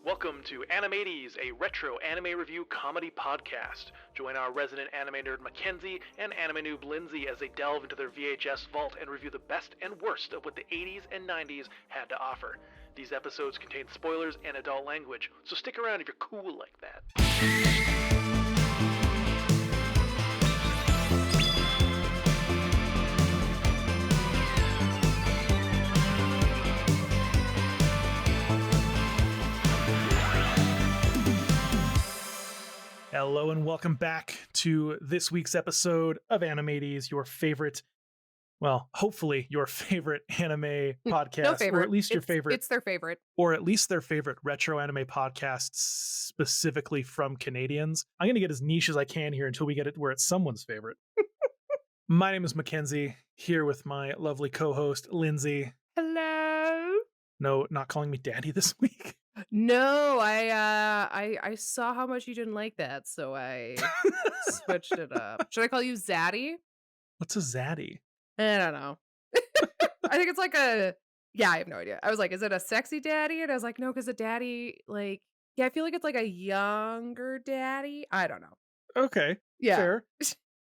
Welcome to Animates, a retro anime review comedy podcast. Join our resident anime nerd Mackenzie and anime noob Lindsey as they delve into their VHS vault and review the best and worst of what the 80s and 90s had to offer. These episodes contain spoilers and adult language, so stick around if you're cool like that. Hello and welcome back to this week's episode of Animates, your favorite, well, hopefully your favorite anime podcast, No favorite. Or at least your favorite. It's their favorite. Or at least their favorite retro anime podcast, specifically from Canadians. I'm going to get as niche as I can here until we get it where it's someone's favorite. My name is Mackenzie, here with my lovely co-host, Lindsey. Hello. No, not calling me daddy this week. No, I saw how much you didn't like that, so I switched it up. Should I call you Zaddy? What's a zaddy? I don't know. I think it's like I have no idea. I was like, is it a sexy daddy? And I was like, no, because a daddy, I feel like it's like a younger daddy. I don't know. Okay, Yeah. fair.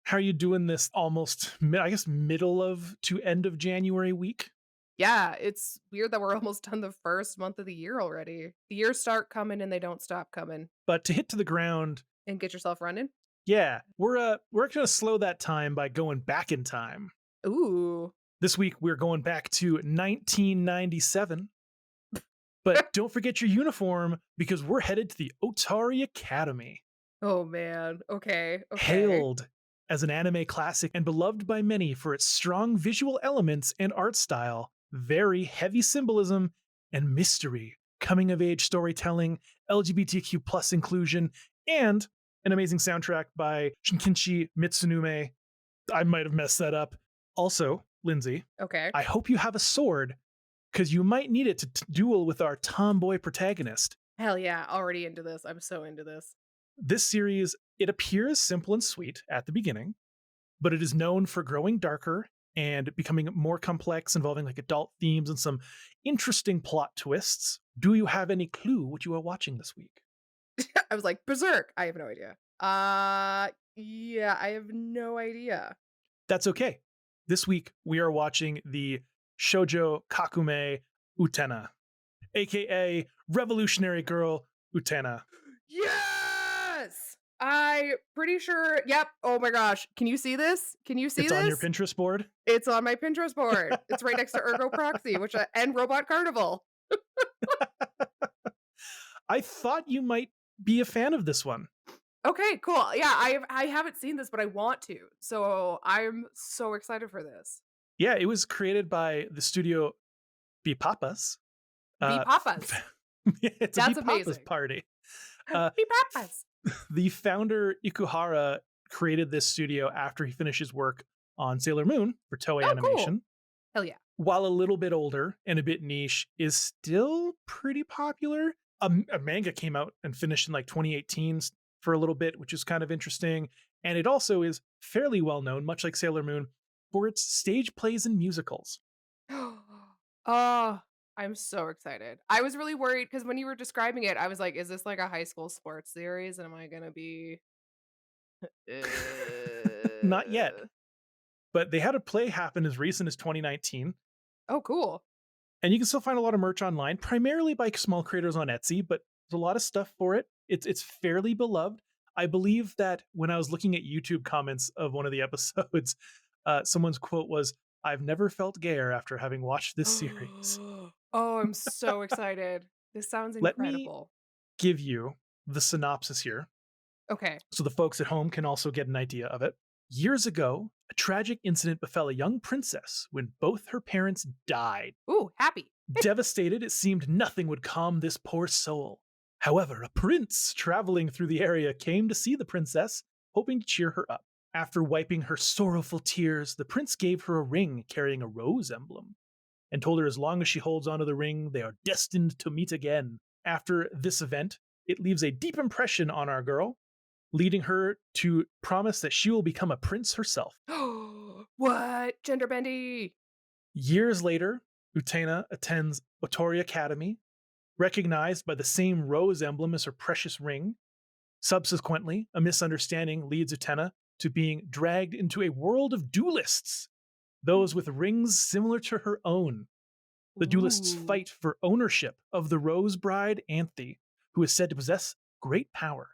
How are you doing this almost, I guess, middle of to end of January week? Yeah, it's weird that we're almost done the first month of the year already. The years start coming and they don't stop coming. But to hit to the ground, And get yourself running. yeah, we're going to slow that time by going back in time. Ooh. This week we're going back to 1997. But don't forget your uniform because we're headed to the Otari Academy. Oh man. Okay. Hailed as an anime classic and beloved by many for its strong visual elements and art style, very heavy symbolism and mystery, coming of age storytelling, LGBTQ plus inclusion, and an amazing soundtrack by Shinkinshi Mitsunume. I might have messed that up. Also, Lindsey, Okay. I hope you have a sword because you might need it to duel with our tomboy protagonist. Hell yeah. Already into this. I'm so into this. This series, it appears simple and sweet at the beginning, but it is known for growing darker and becoming more complex, involving like adult themes and some interesting plot twists. Do you have any clue what you are watching this week? I was like, Berserk. I have no idea. Yeah, I have no idea. That's okay. This week, we are watching the Shoujo Kakume Utena, aka Revolutionary Girl Utena. Yes! I'm pretty sure. Yep. Oh my gosh. Can you see this? Can you see It's this? on your Pinterest board? It's on my Pinterest board. It's right next to Ergo Proxy, and Robot Carnival. I thought you might be a fan of this one. Okay, cool. Yeah, I haven't seen this, but I want to. So I'm so excited for this. Yeah, it was created by the studio Bipapas. Papas. It's That's a Bipapas amazing. party. Papas. The founder, Ikuhara, created this studio after he finished his work on Sailor Moon for Toei Animation. Cool. Hell yeah. While a little bit older and a bit niche, is still pretty popular. A manga came out and finished in like 2018 for a little bit, which is kind of interesting. And it also is fairly well known, much like Sailor Moon, for its stage plays and musicals. Oh, I'm so excited. I was really worried because when you were describing it, I was like, is this like a high school sports series? And am I going to be... Not yet. But they had a play happen as recent as 2019. Oh, cool. And you can still find a lot of merch online, primarily by small creators on Etsy, but there's a lot of stuff for it. It's fairly beloved. I believe that when I was looking at YouTube comments of one of the episodes, someone's quote was, "I've never felt gayer after having watched this series." Oh, I'm so excited. This sounds incredible. Let me give you the synopsis here, Okay. so the folks at home can also get an idea of it. Years ago, a tragic incident befell a young princess when both her parents died. Ooh, happy. Devastated, it seemed nothing would calm this poor soul. However, a prince traveling through the area came to see the princess, hoping to cheer her up. After wiping her sorrowful tears, the prince gave her a ring carrying a rose emblem, and told her as long as she holds onto the ring, they are destined to meet again. After this event, it leaves a deep impression on our girl, leading her to promise that she will become a prince herself. What? Gender bendy. Years later, Utena attends Otori Academy, recognized by the same rose emblem as her precious ring. Subsequently, a misunderstanding leads Utena to being dragged into a world of duelists, those with rings similar to her own. The duelists Ooh. fight for ownership of the Rose Bride Anthe, who is said to possess great power.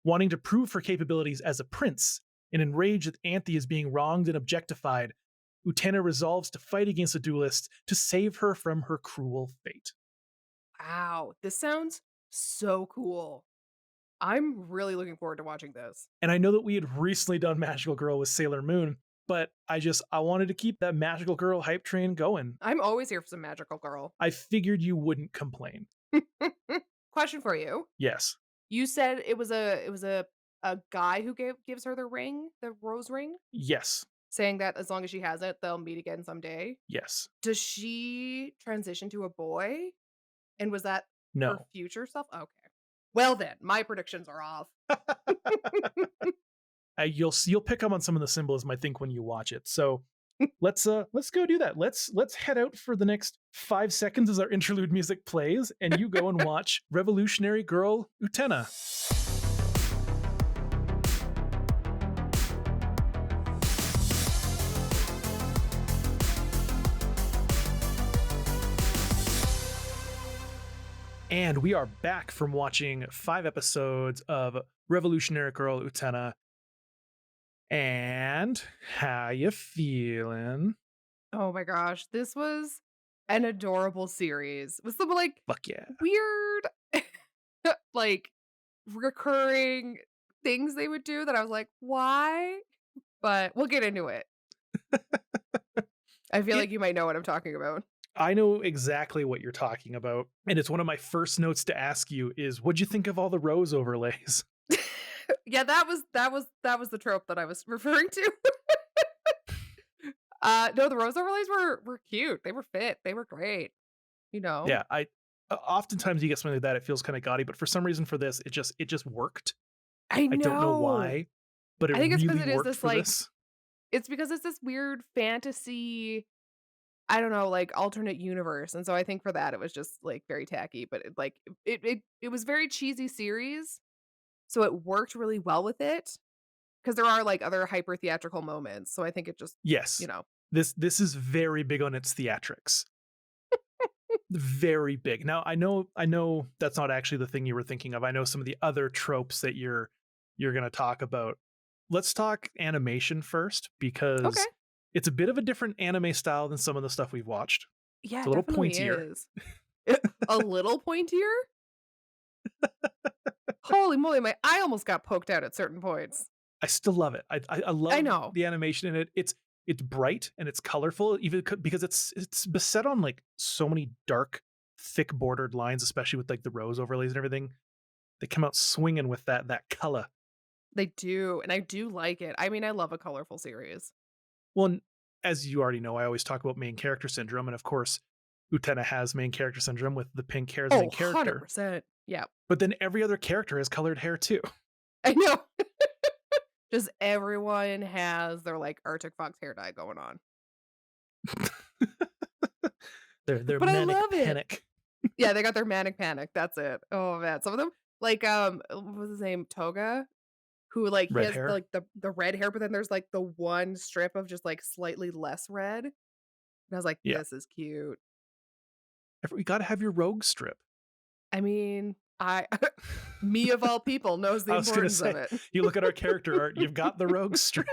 Wanting to prove her capabilities as a prince, and enraged that Anthe is being wronged and objectified, Utena resolves to fight against the duelists to save her from her cruel fate. Wow, this sounds so cool. I'm really looking forward to watching this. And I know that we had recently done Magical Girl with Sailor Moon, but I wanted to keep that Magical Girl hype train going. I'm always here for some magical girl. I figured you wouldn't complain. Question for you. Yes. You said it was a guy who gives her the ring, the rose ring, Yes. saying that as long as she has it, they'll meet again someday. Yes. Does she transition to a boy? And was that her No. future self? Okay. Well then, my predictions are off. You'll pick up on some of the symbolism, I think, when you watch it. So let's go do that. Let's head out for the next 5 seconds as our interlude music plays, and you go and watch Revolutionary Girl Utena. And we are back from watching 5 episodes of Revolutionary Girl Utena. And how you feeling? Oh my gosh, this was an adorable series with some like Fuck yeah. weird like recurring things they would do that I was like, why? But we'll get into it. I feel It- like you might know what I'm talking about. I know exactly what you're talking about. And it's one of my first notes to ask you is, what'd you think of all the rose overlays? Yeah, that was the trope that I was referring to. No, the rose overlays were cute. They were fit. They were great. You know? Yeah, oftentimes you get something like that, it feels kind of gaudy, but for some reason for this, it just worked. I I don't know know. why, but it I think it's because really it is worked this for like this. it's because it's this weird fantasy, I don't know, like alternate universe. And so I think for that it was just like very tacky, but it was very cheesy series. So it worked really well with it. Because there are like other hyper theatrical moments. So I think it just, you Yes. know. This is very big on its theatrics. Very big. Now I know that's not actually the thing you were thinking of. I know some of the other tropes that you're going to talk about. Let's talk animation first Okay. because it's a bit of a different anime style than some of the stuff we've watched. Yeah, It's a it little definitely pointier. is. A little pointier? Holy moly, my eye almost got poked out at certain points. I still love it. I I love know. the animation in it. It's bright and it's colorful, even because it's beset on like so many dark, thick bordered lines, especially with like the rose overlays and everything. They come out swinging with that color. They do, and I do like it. I mean, I love a colorful series. Well, as you already know, I always talk about main character syndrome, and of course, Utena has main character syndrome with the pink hair as the Oh, main character. 100%. Yeah. But then every other character has colored hair too. I know. Just everyone has their like Arctic Fox hair dye going on. They're But I manic love it. panic. Yeah, they got their manic panic. That's it. Oh man. Some of them, like what was his name? Toga? Who like he Red has hair. like the red hair, but then there's like the one strip of just like slightly less red. And I was like, Yeah. this is cute. You got to have your rogue strip. I mean, I me of all people knows the I was gonna importance say, of it. you look at our character art, you've got the rogue strip.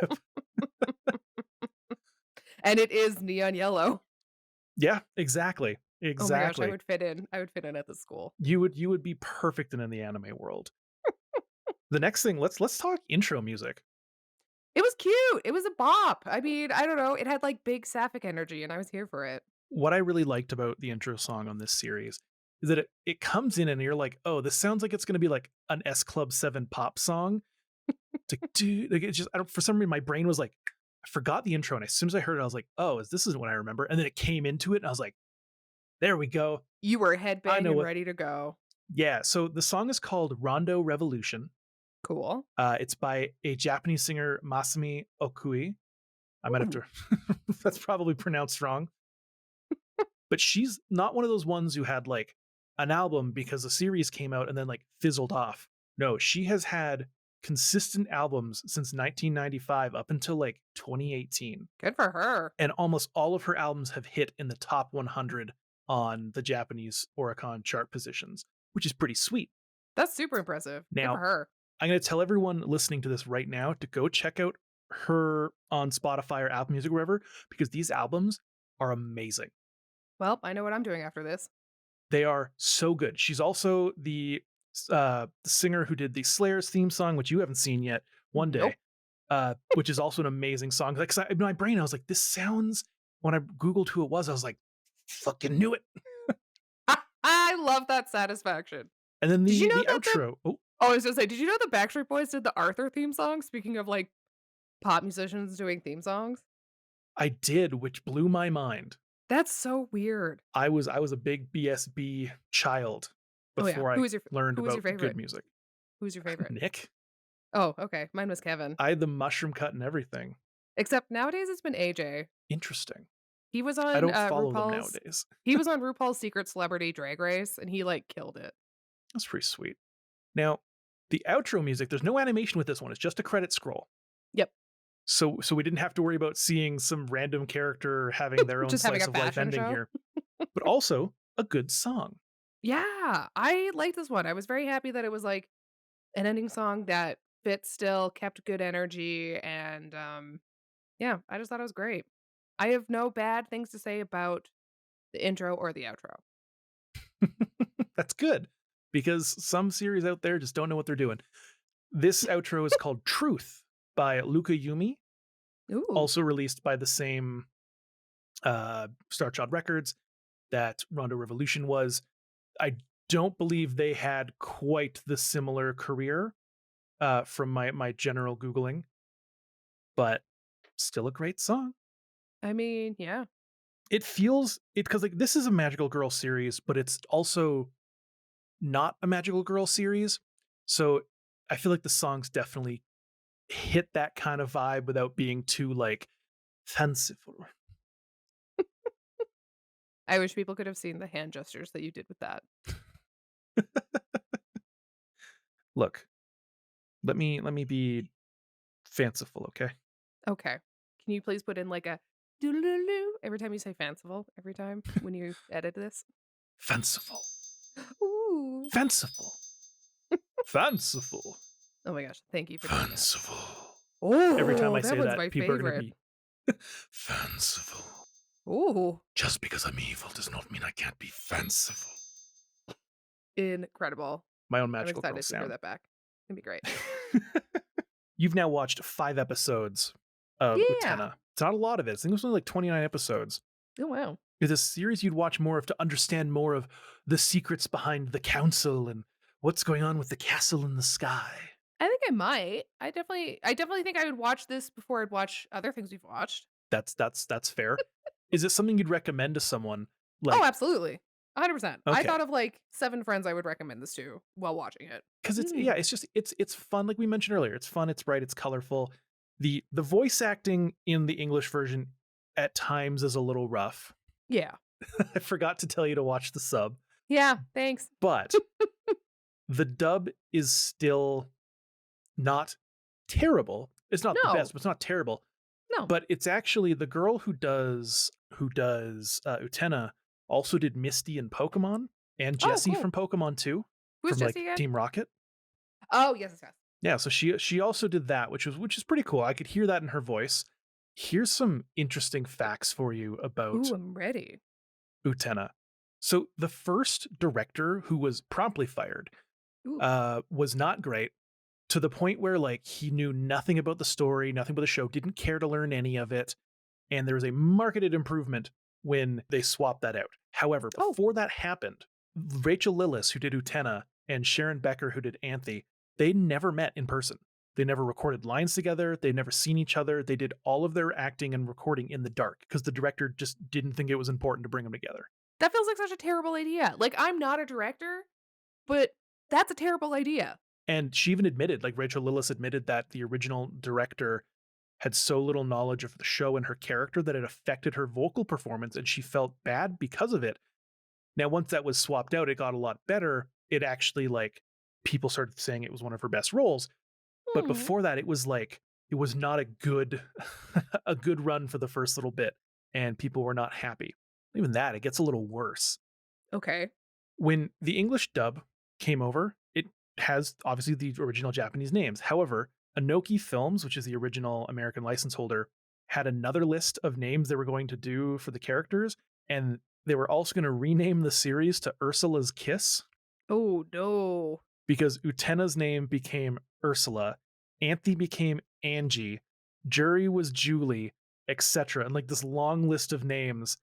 And it is neon yellow. Yeah, exactly. Oh my gosh, Exactly. I would fit in. I would fit in at the school. You would be perfect in the anime world. The next thing, let's talk intro music. It was cute. It was a bop. I mean, I don't know. It had like big sapphic energy, and I was here for it. What I really liked about the intro song on this series is that it comes in and you're like, oh, this sounds like it's gonna be like an S Club 7 pop song. It's like, dude, like it's just I don't for some reason my brain was like, I forgot the intro, and as soon as I heard it, I was like, oh, this is what I remember. And then it came into it, and I was like, there we go. You were I know headbanging what ready to go. Yeah, so the song is called Rondo Revolution. Cool. It's by a Japanese singer, Masami Okui. I might have Ooh. to, that's probably pronounced wrong. But she's not one of those ones who had like an album because a series came out and then like fizzled off. No, she has had consistent albums since 1995 up until like 2018. Good for her. And almost all of her albums have hit in the top 100 on the Japanese Oricon chart positions, which is pretty sweet. That's super impressive. Good for Now, her. I'm going to tell everyone listening to this right now to go check out her on Spotify or Apple Music or wherever, because these albums are amazing. Well, I know what I'm doing after this. They are so good. She's also the singer who did the Slayer's theme song, which you haven't seen yet, One Nope. Day, which is also an amazing song. Like, 'cause in my brain, I was like, this sounds, when I Googled who it was, I was like, fucking knew it. I love that satisfaction. And then Did you know the that outro. Oh, I was gonna say, did you know the Backstreet Boys did the Arthur theme song? Speaking of like pop musicians doing theme songs. I did, which blew my mind. That's so weird. I was a big BSB child Oh yeah. before I learned who was about your good favorite? music. Who's your favorite? Nick, Oh, okay. Mine was Kevin. I had the mushroom cut and everything. Except nowadays it's been AJ. Interesting. He was I on don't follow them RuPaul's nowadays. he was on RuPaul's Secret Celebrity Drag Race and he like killed it. That's pretty sweet. Now, the outro music, there's no animation with this one. It's just a credit scroll. Yep. So we didn't have to worry about seeing some random character having their own Just having slice a of life fashion ending show. here. But also a good song. Yeah, I like this one. I was very happy that it was like an ending song that fit still, kept good energy, and yeah, I just thought it was great. I have no bad things to say about the intro or the outro. That's good, because some series out there just don't know what they're doing. This outro is called Truth by Luka Yumi, Ooh. also released by the same Starchild Records that Rondo Revolution was. I don't believe they had quite the similar career from my general Googling, but still a great song. I mean, yeah. It feels it because like this is a magical girl series, but it's also not a magical girl series. So I feel like the songs definitely hit that kind of vibe without being too like fanciful. I wish people could have seen the hand gestures that you did with that. Look, let me be fanciful, okay? Okay. Can you please put in like a doodle every time you say fanciful every time when you edit this? Fanciful. Ooh. Fanciful. Fanciful. Oh my gosh. Thank you for doing that. Fanciful. Oh, Every time I that say one's that, my people are favorite. going to be fanciful. Ooh. Just because I'm evil does not mean I can't be fanciful. Incredible. My own I'm magical girl excited to hear sound. that back. It's gonna be great. You've now watched 5 episodes of Yeah. Utena. It's not a lot of it. I think it was only like 29 episodes. Oh wow. It's a series you'd watch more of to understand more of the secrets behind the council and what's going on with the castle in the sky. I think I might. I definitely think I would watch this before I'd watch other things we've watched. That's fair. Is it something you'd recommend to someone? Oh, Like, absolutely. 100%. I okay, thought of like 7 friends I would recommend this to while watching it. because it's Mm. it's just it's fun. Like we mentioned earlier, it's fun, it's bright, it's colorful. The voice acting in the English version at times is a little rough. Yeah. I forgot to tell you to watch the sub, Yeah, thanks. but the dub is still not terrible. It's not the No. best, but it's not terrible. No. But it's actually the girl who does Utena also did Misty in Pokemon and Oh, Jessie cool. from Pokemon 2 Who's from Jessie like again? Team Rocket. Oh, yes. Yeah, so she also did that, which is pretty cool. I could hear that in her voice. Here's some interesting facts for you about Ooh, I'm ready. Utena. So the first director who was promptly fired Ooh. was not great, to the point where like he knew nothing about the story, nothing about the show, didn't care to learn any of it, and there was a marketed improvement when they swapped that out. However, Oh. before that happened, Rachel Lillis, who did Utena, and Sharon Becker, who did Anthe, they never met in person. They never recorded lines together. They'd never seen each other. They did all of their acting and recording in the dark because the director just didn't think it was important to bring them together. That feels like such a terrible idea. Like, I'm not a director, but that's a terrible idea. And she even admitted, like Rachel Lillis admitted, that the original director had so little knowledge of the show and her character that it affected her vocal performance, and she felt bad because of it. Now, once that was swapped out, it got a lot better. It actually like people started saying it was one of her best roles. But Hmm. before that, it was like it was not a good a good run for the first little bit, and people were not happy. Even that, it gets a little worse. Okay. When the English dub came over, it has obviously the original Japanese names. However, Anoki Films, which is the original American license holder, had another list of names they were going to do for the characters, and they were also going to rename the series to Ursula's Kiss Oh no. because Utena's name became Ursula, Anthe became Angie, Jury was Julie, etc. And like this long list of names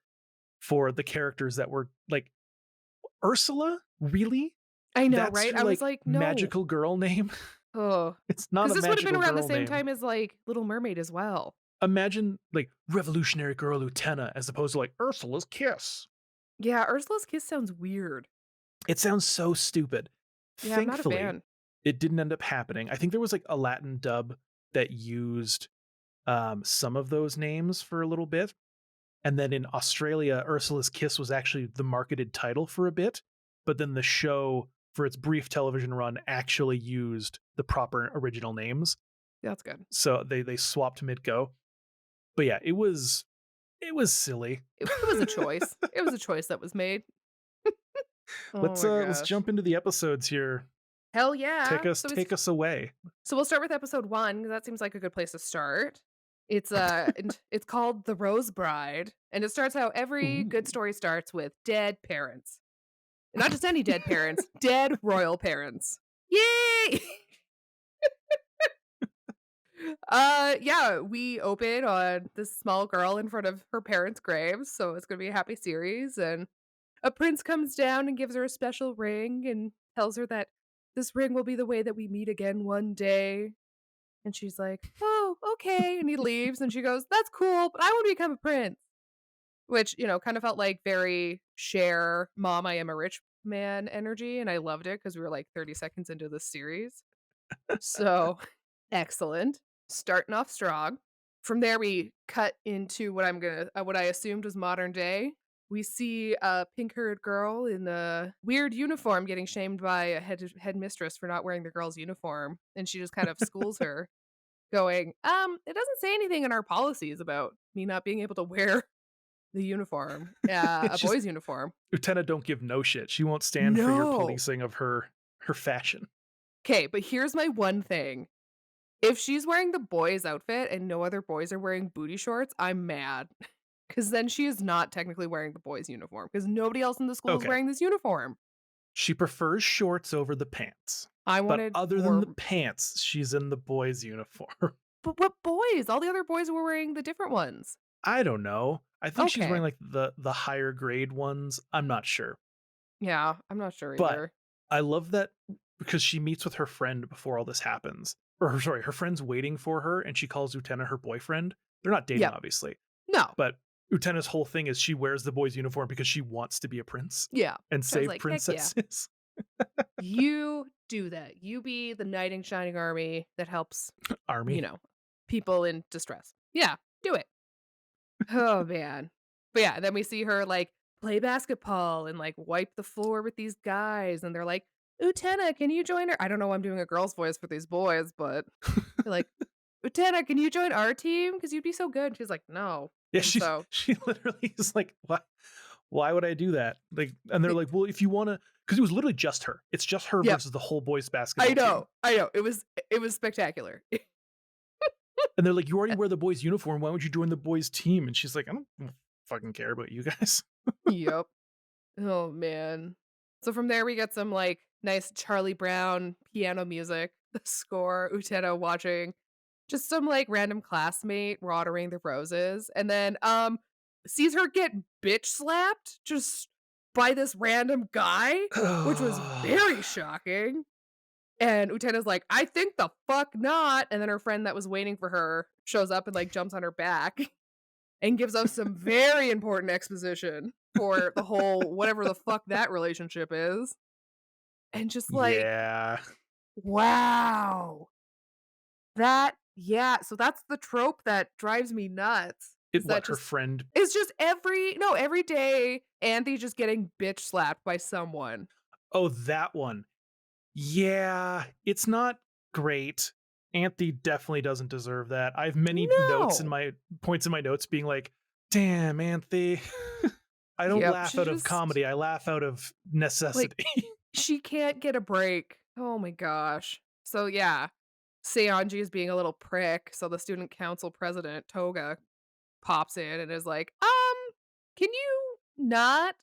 for the characters that were like Ursula? Really? I know, That's right? your I was like like, no. magical girl name? Oh, It's not because a this would have been magical around the girl same name. time as like Little Mermaid as well. Imagine like Revolutionary Girl Utena as opposed to like Ursula's Kiss. Yeah, Ursula's Kiss sounds weird. It sounds so stupid. Yeah, I'm not a Thankfully, fan. it didn't end up happening. I think there was like a Latin dub that used some of those names for a little bit. And then in Australia, Ursula's Kiss was actually the marketed title for a bit. But then the show, for its brief television run, actually used the proper original names. That's good. So they swapped mid go. But yeah, it was silly. It was a choice. It was a choice that was made. Oh my Let's gosh. jump into the episodes here. Hell yeah. Take us away. So we'll start with episode 1 because that seems like a good place to start. It's and it's called The Rose Bride, and it starts how every Ooh. good story starts with dead parents. Not just any dead parents, dead royal parents. Yay! Yeah, we open on this small girl in front of her parents' graves, so it's gonna be a happy series, and a prince comes down and gives her a special ring and tells her that this ring will be the way that we meet again one day. And she's like, "Oh, okay." And he leaves, and she goes, "That's cool, but I want to become a prince." Which, kind of felt like very Cher, "Mom, I am a rich man" energy, and I loved it because we were like 30 seconds into this series. So, excellent. Starting off strong. From there, we cut into what I assumed was modern day. We see a pink-haired girl in a weird uniform getting shamed by a headmistress for not wearing the girl's uniform, and she just kind of schools her, going, it doesn't say anything in our policies about me not being able to wear the uniform, a She's boy's uniform." Lieutenant don't give no shit. She won't stand for your No. policing of her fashion. Okay, but here's my one thing. If she's wearing the boys' outfit and no other boys are wearing booty shorts, I'm mad. Because then she is not technically wearing the boys' uniform, because nobody else in the school is Okay. wearing this uniform. She prefers shorts over the pants. I But wanted other than more. the pants, she's in the boys' uniform. But what boys? All the other boys were wearing the different ones. I don't know. I think she's Okay. wearing like the higher grade ones. I'm not sure. Yeah, I'm not sure But either. I love that because she meets with her friend before all this happens. Sorry, her friend's waiting for her and she calls Utena her boyfriend. They're not dating, Yep. obviously. No. But Utena's whole thing is she wears the boy's uniform because she wants to be a prince Yeah. and I was save like, heck yeah. princesses. You do that. You be the knight in shining army that helps, you Army. know, people in distress. Yeah, do it. Oh, man. But yeah, then we see her, like, play basketball and, like, wipe the floor with these guys, and they're like, "Utena, can you join her?" I don't know why I'm doing a girl's voice for these boys, but they're like, "Utena, can you join our team? Because 'Cause you'd be so good." She's like, "No." Yeah, And so she literally is like, why would I do that? Like, and they're the like, well, if you want to, because it was literally just her. It's just her Yep. versus the whole boys I basketball team. know, I know. It was spectacular. And they're like, you already wear the boys uniform. Why would you join the boys team? And she's like, I don't fucking care about you guys. Yep. Oh, man. So from there, we get some, like, nice Charlie Brown piano music, the score, Utena watching just some, like, random classmate watering the roses, and then, sees her get bitch slapped just by this random guy, which was very shocking, and Utena's like, "I think the fuck not," and then her friend that was waiting for her shows up and, like, jumps on her back and gives us some very important exposition for the whole whatever the fuck that relationship is, and just like, Yeah. wow. That yeah, so that's the trope that drives me nuts. It Is that what, her just friend. it's just every day, Anthony just getting bitch slapped by someone. Oh, that one. Yeah, it's not great. Anthe definitely doesn't deserve that. I have many notes in No. my points in my notes being like, "Damn, Anthe." I don't Yep, laugh she out of just comedy. I laugh out of like, necessity. she can't get a break. Oh my gosh. So, yeah, Seonji is being a little prick, so the student council president, Toga, pops in and is like, can you not?"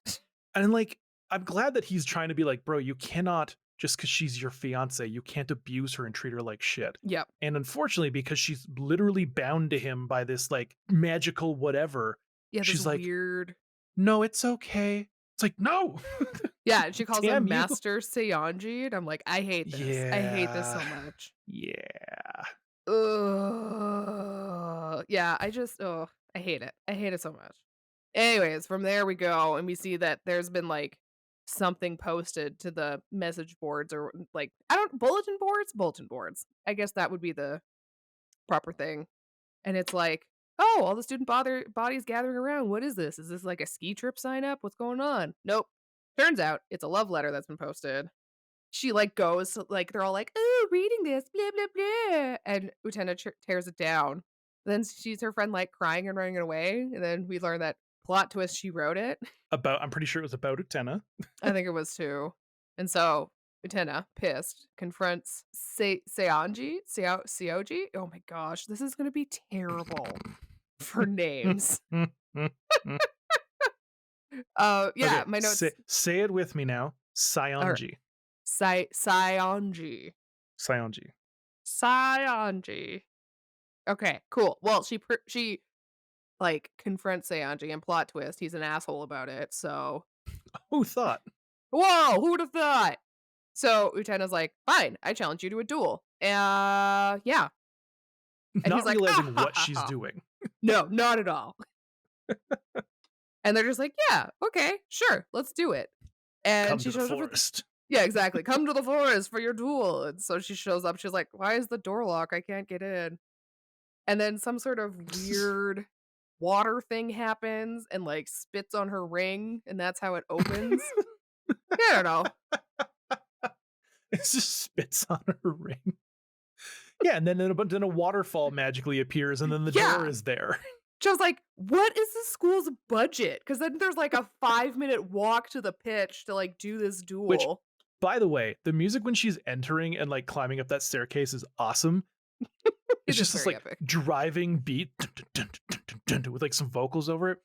And like, I'm glad that he's trying to be like, bro, you cannot just because she's your fiance, you can't abuse her and treat her like shit. Yep. And unfortunately, because she's literally bound to him by this like magical whatever, Yeah, this she's like, weird no, it's okay. It's like, no, yeah, and she calls him damn you. Master Seonji, and I'm like, "I hate this. I hate this Yeah. so much." Yeah. Ugh. Yeah, I hate it. I hate it so much. Anyways, from there we go and we see that there's been like something posted to the message boards or like I don't bulletin boards? Bulletin boards. I guess that would be the proper thing. And it's like, "Oh, all the student bodies gathering around. What is this? Is this like a ski trip sign up? What's going on?" Nope. Turns out it's a love letter that's been posted. She, like, goes like, they're all like, "Oh, reading this, blah, blah, blah," and Utena tears it down. Then sees her friend, like, crying and running away, and then we learn that plot twist, she wrote it. I'm pretty sure it was about Utena. I think it was too. And so Utena, pissed, confronts Seoji? Oh my gosh, this is gonna be terrible for names. Yeah, Okay, my notes say it with me now. are Sionji. Seonji. Sionji. Seonji. Okay, cool. Well, she, like, confronts Seonji and plot twist, he's an asshole about it, so Who thought? whoa, who would have thought? So Utena's like, "Fine, I challenge you to a duel." Yeah. And he's Not like, "Ah, realizing ha, what ha, she's ha." doing. No, not at all. And they're just like, "Yeah, okay, sure, let's do it." And Come she to the shows up with forest. yeah, exactly. "Come to the forest for your duel." And so she shows up, she's like, "Why is the door locked? I can't get in." And then some sort of weird water thing happens and, like, spits on her ring, and that's how it opens. I don't know. It just spits on her ring. Yeah, and then a waterfall magically appears, and then the door Yeah. is there. She was like, "What is the school's budget?" Because then there's, like, a 5-minute walk to the pitch to, like, do this Which, duel. by the way, the music when she's entering and like climbing up that staircase is awesome. It's It is just this very like epic. driving beat with like some vocals over it.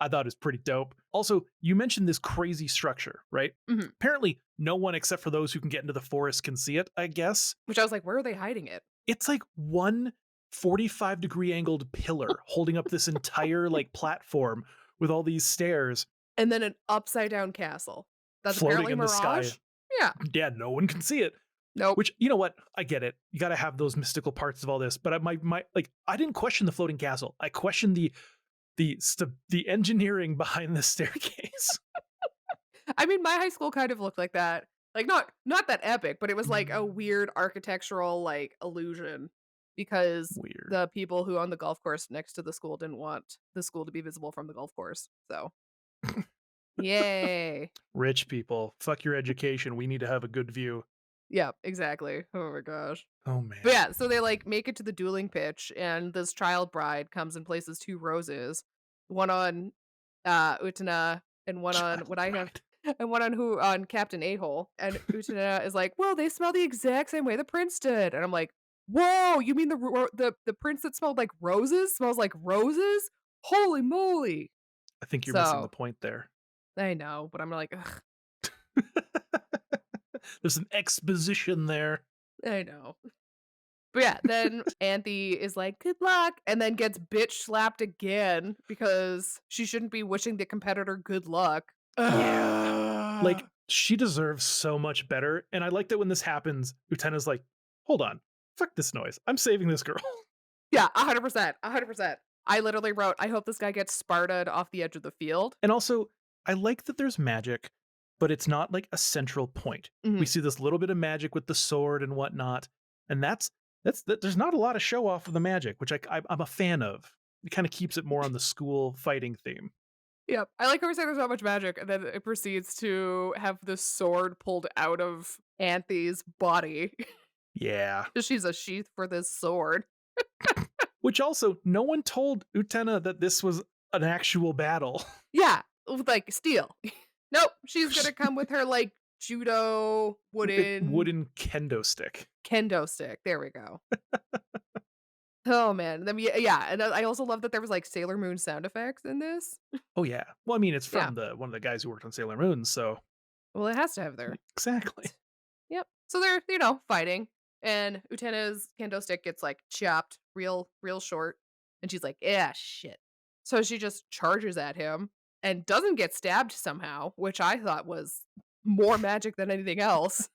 I thought it was pretty dope. Also, you mentioned this crazy structure, right? Mhm. Apparently, no one except for those who can get into the forest can see it, I guess. Which I was like, "Where are they hiding it?" It's like one 45-degree angled pillar holding up this entire like platform with all these stairs And then an upside down castle. That's floating apparently in the sky. Mirage? Yeah. Yeah, no one can see it. Nope. Which, you know what? I get it. You got to have those mystical parts of all this. But my like, I didn't question the floating castle. I questioned the engineering behind the staircase. I mean, my high school kind of looked like that. Like, not that epic, but it was, like, a weird architectural, like, illusion because Weird. the people who own the golf course next to the school didn't want the school to be visible from the golf course, so yay. Rich people, fuck your education. We need to have a good view. Yep, exactly. Oh my gosh. Oh But man. yeah, so they, like, make it to the dueling pitch, and this child bride comes and places 2 roses, one on, Utena and one on Child what I have bride. and one on who on Captain A-hole, and Utena is like, "Well, they smell the exact same way the prince did," and I'm like, "Whoa, you mean the prince that smelled like roses smells like roses? Holy moly." I think you're missing the So, point there. I know, but I'm like, "Ugh, There's some exposition there. I know." But yeah, then Anthe is like, "Good luck," and then gets bitch slapped again because she shouldn't be wishing the competitor good luck. Yeah. Ugh. Like, she deserves so much better. And I like that when this happens, Utena's like, hold on, fuck this noise. I'm saving this girl. Yeah, 100%, 100%. I literally wrote, "I hope this guy gets Sparta'd off the edge of the field." And also, I like that there's magic, but it's not like a central point. We Mhm. see this little bit of magic with the sword and whatnot. And there's not a lot of show off of the magic, which I'm a fan of. it kind of keeps it more on the school fighting theme. Yep. I like how we say there's not much magic, and then it proceeds to have the sword pulled out of Anthe's body. Yeah. 'Cause she's a sheath for this sword. Which also, no one told Utena that this was an actual battle. Yeah, with, like, steel. Nope, she's gonna come with her, like, judo wooden Wooden kendo stick. kendo stick. There we go. Oh, man. Then yeah, and I also love that there was, like, Sailor Moon sound effects in this. Oh yeah. Well, I mean, it's Yeah. from the one of the guys who worked on Sailor Moon, so Well, it has to have their exactly. Yep. So they're, fighting, and Utena's kendo stick gets, like, chopped real short, and she's like, "Yeah, shit." So she just charges at him and doesn't get stabbed somehow, which I thought was more magic than anything else.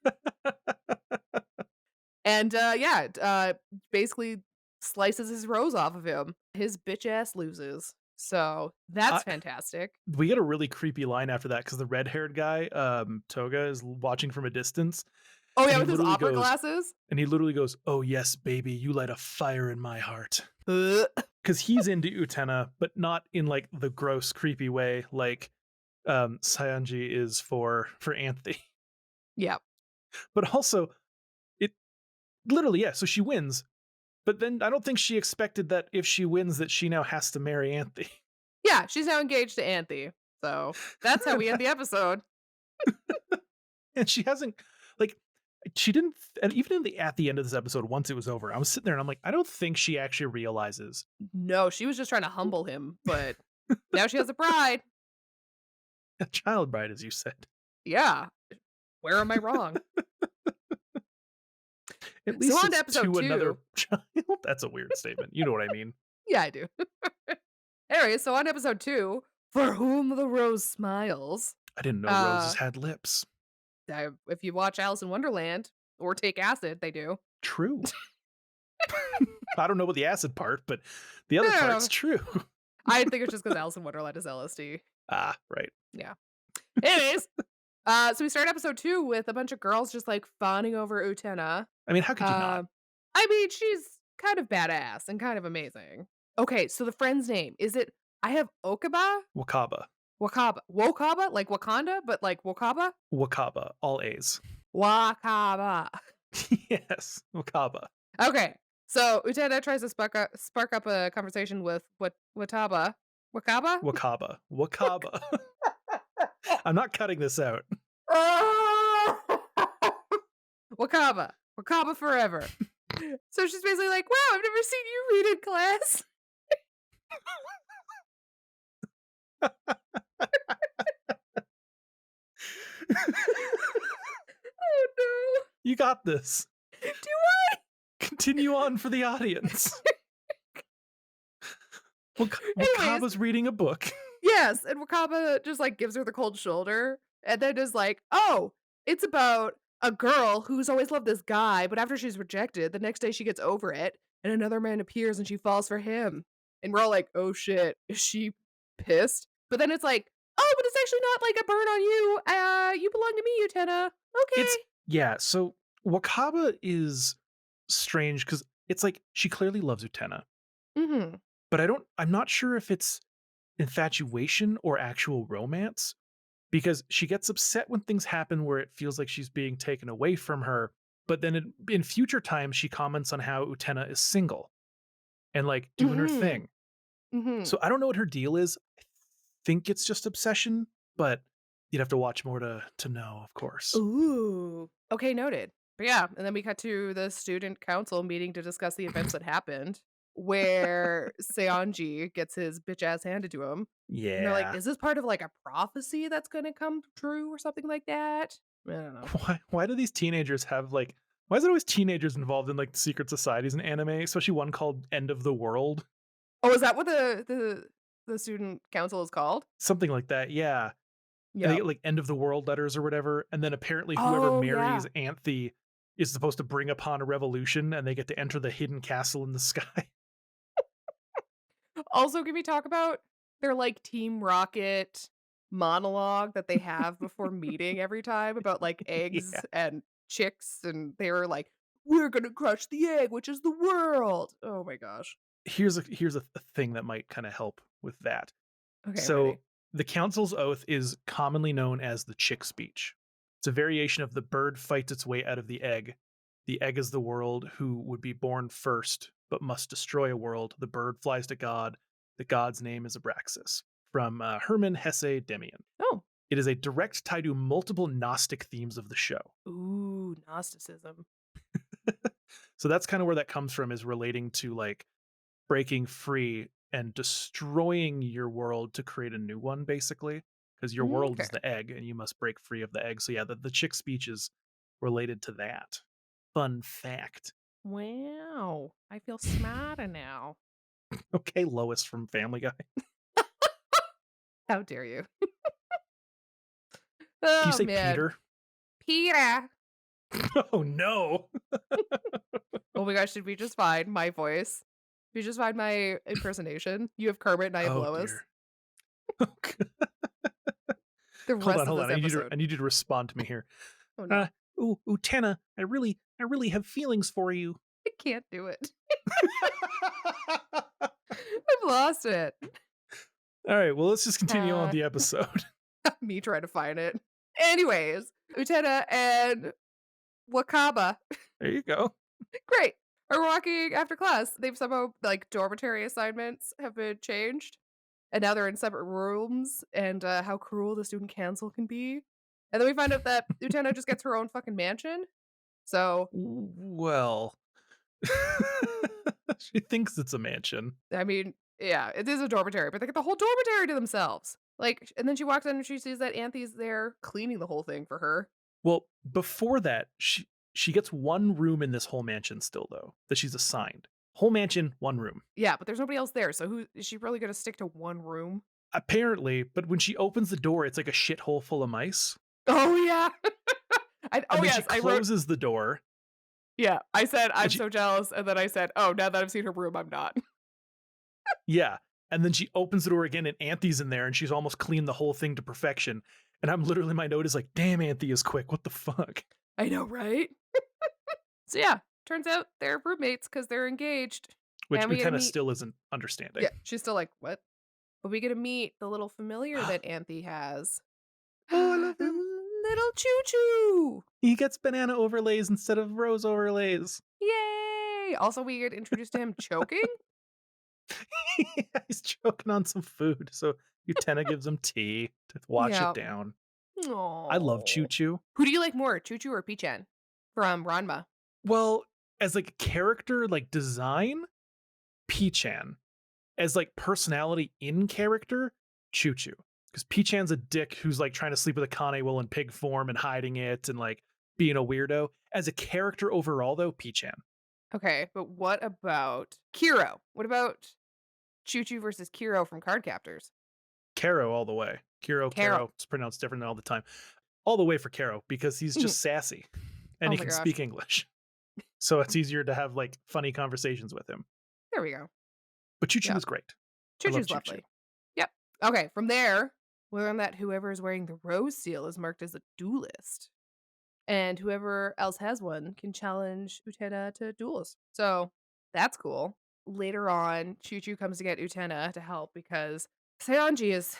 And, yeah, basically slices his rose off of him. His bitch ass loses. So that's I, fantastic. we get a really creepy line after that because the red haired guy, Toga, is watching from a distance, Oh, and yeah, with his opera glasses? he literally goes, "Oh yes, baby, you light a fire in my heart." Ugh. Because he's into Utena, but not in like the gross, creepy way like Sayanji is for Anthe. Yep. But also, it literally, yeah. So she wins, but then I don't think she expected that if she wins, that she now has to marry Anthe. Yeah, she's now engaged to Anthe. So that's how we end the episode. And she hasn't like she didn't and even in the at the end of this episode once it was over I was sitting there and I'm like I don't think she actually realizes No, she was just trying to humble him, but now she has a bride. a child bride, as you said. Yeah. Where am I wrong? At So least on to it's episode to another 2. child. That's a weird statement, you know what I mean. Yeah, I do. Anyway, so on episode 2, For Whom the Rose Smiles, I didn't know roses uh, had lips. if you watch Alice in Wonderland or take acid, they do. True. I don't know about the acid part, but the No, other no, part's no. true. I think it's just because Alice in Wonderland is LSD. Ah, right. Yeah. Anyways, so we start episode 2 with a bunch of girls just, like, fawning over Utena. I mean, how could you not? I mean, she's kind of badass and kind of amazing. Okay, so the friend's name, is it I have Okaba? Wakaba. Wokaba? Like Wakanda, but like Wokaba? Wakaba, all A's. Wakaba. Yes, Wakaba. Okay, so Utena tries to spark up a conversation with Wataba. Wakaba? Wakaba. Wakaba. I'm not cutting this out. Wakaba. Wakaba forever. So she's basically like, wow, I've never seen you read in class. Oh no. You got this. Do Continue on for the audience. Anyways. Wakaba's reading a book. Yes, and Wakaba just, like, gives her the cold shoulder, and then is like, "Oh, it's about a girl who's always loved this guy, but after she's rejected, the next day she gets over it, and another man appears and she falls for him." And we're all like, "Oh shit, is she pissed?" But then it's like, "Oh, but it's actually not like a burn on you. You belong to me, Utena." Okay. Yeah, so Wakaba is strange because it's like she clearly loves Utena, Mhm. but I'm not sure if it's infatuation or actual romance because she gets upset when things happen where it feels like she's being taken away from her. But then in future times, she comments on how Utena is single and like doing her Mhm. thing. Mhm. So I don't know what her deal is. I think it's just obsession, but you'd have to watch more to know, of course. Ooh. Okay, noted. But yeah, and then we cut to the student council meeting to discuss the events that happened, where Seonji gets his bitch ass handed to him. And they're like, Yeah. is this part of like a prophecy that's gonna come true or something like that? I don't know. Why do these teenagers have like why is it always teenagers involved in like secret societies in anime, especially one called End of the World? Oh, is that what the student council is called? Something like that, yeah. And they Yep. get like end of the world letters or whatever, and then apparently whoever Oh yeah. marries Anthe is supposed to bring upon a revolution and they get to enter the hidden castle in the sky. Also, can we talk about their like Team Rocket monologue that they have before meeting every time about like eggs Yeah. and chicks, and they were like, "We're gonna crush the egg, which is the world." Oh my gosh. here's a thing that might kind of help with that. Okay, I'm So ready. the council's oath is commonly known as the chick speech. It's a variation of the bird fights its way out of the egg. The egg is the world who would be born first, but must destroy a world. The bird flies to God. The god's name is Abraxas. From Hermann Hesse Demian. Oh. It is a direct tie to multiple Gnostic themes of the show. Ooh, Gnosticism. So that's kind of where that comes from, is relating to like breaking free and destroying your world to create a new one, basically, because your world Okay. is the egg and you must break free of the egg. So yeah, the chick speech is related to that. Fun fact. Wow. I feel smarter now. Okay, Lois from Family Guy. How dare you? Can you Oh, say man. Peter? Peter. Oh no. Oh my gosh, should we just find my voice? We just find my impersonation. You have Kermit and I have Oh Lois. dear. Okay. The Hold on, rest of hold this on. I need you to episode. to respond to me here. Oh no. Ooh, Utena, I really have feelings for you. I can't do it. I've lost it. All right, well, let's just continue on with Uh, the episode. Me trying to find it. Anyways, Utena and Wakaba, There you go. great, are walking after class. They've somehow, like, dormitory assignments have been changed, and now they're in separate rooms, and, how cruel the student council can be. And then we find out that Utena just gets her own fucking mansion. So, Well, she thinks it's a mansion. I mean, yeah, it is a dormitory, but they get the whole dormitory to themselves. Like, and then she walks in and she sees that Anthony's there cleaning the whole thing for her. Well, before that, she gets one room in this whole mansion still, though, that she's assigned. Whole mansion, one room. Yeah, but there's nobody else there, so who is she really gonna stick to one room? Apparently, but when she opens the door, it's like a shithole full of mice. Oh, yeah. And Oh, then she yes, I wrote closes the door. yeah, I said, And "I'm she so jealous," and then I said, "Oh, now that I've seen her room, I'm not." Yeah. And then she opens the door again and Anthony's in there and she's almost cleaned the whole thing to perfection. And I'm literally, my note is like, damn, Anthony is quick. What the fuck? I know, right? So, yeah, turns out they're roommates because 'cause they're engaged, Which and we get to Utena meet still isn't understanding. yeah, she's still like, "What?" But we get to meet the little familiar that Anthe has. Oh, I love him. Little Choo Choo! He gets banana overlays instead of rose overlays. Yay! Also, we get introduced to him choking? Yeah, he's choking on some food. So Utena gives him tea to wash it Yeah. down. I love Choo Oh. Choo. Who do you like more, Choo Choo or Pichan from Ranma? Well, as like character, like design, Pichan. As like personality in character, Choo Choo. Because Pichan's a dick who's like trying to sleep with a Kanewil in pig form and hiding it and like being a weirdo. As a character overall, though, Pichan. Okay, but what about Kiro? What about Choo Choo versus Kiro from Card Captors? Karo all the way. Karo. Karo. It's pronounced different all the time. All the way for Karo because he's just sassy and Oh he my can gosh. speak English. So it's easier to have like funny conversations with him. There we go. But Choo Choo Yep. is great. I Choo love Choo's Choo Choo. lovely. Yep. Okay, from there, we learn that whoever is wearing the rose seal is marked as a duelist. And whoever else has one can challenge Utena to duels. So that's cool. Later on, Choo Choo comes to get Utena to help because Seonji is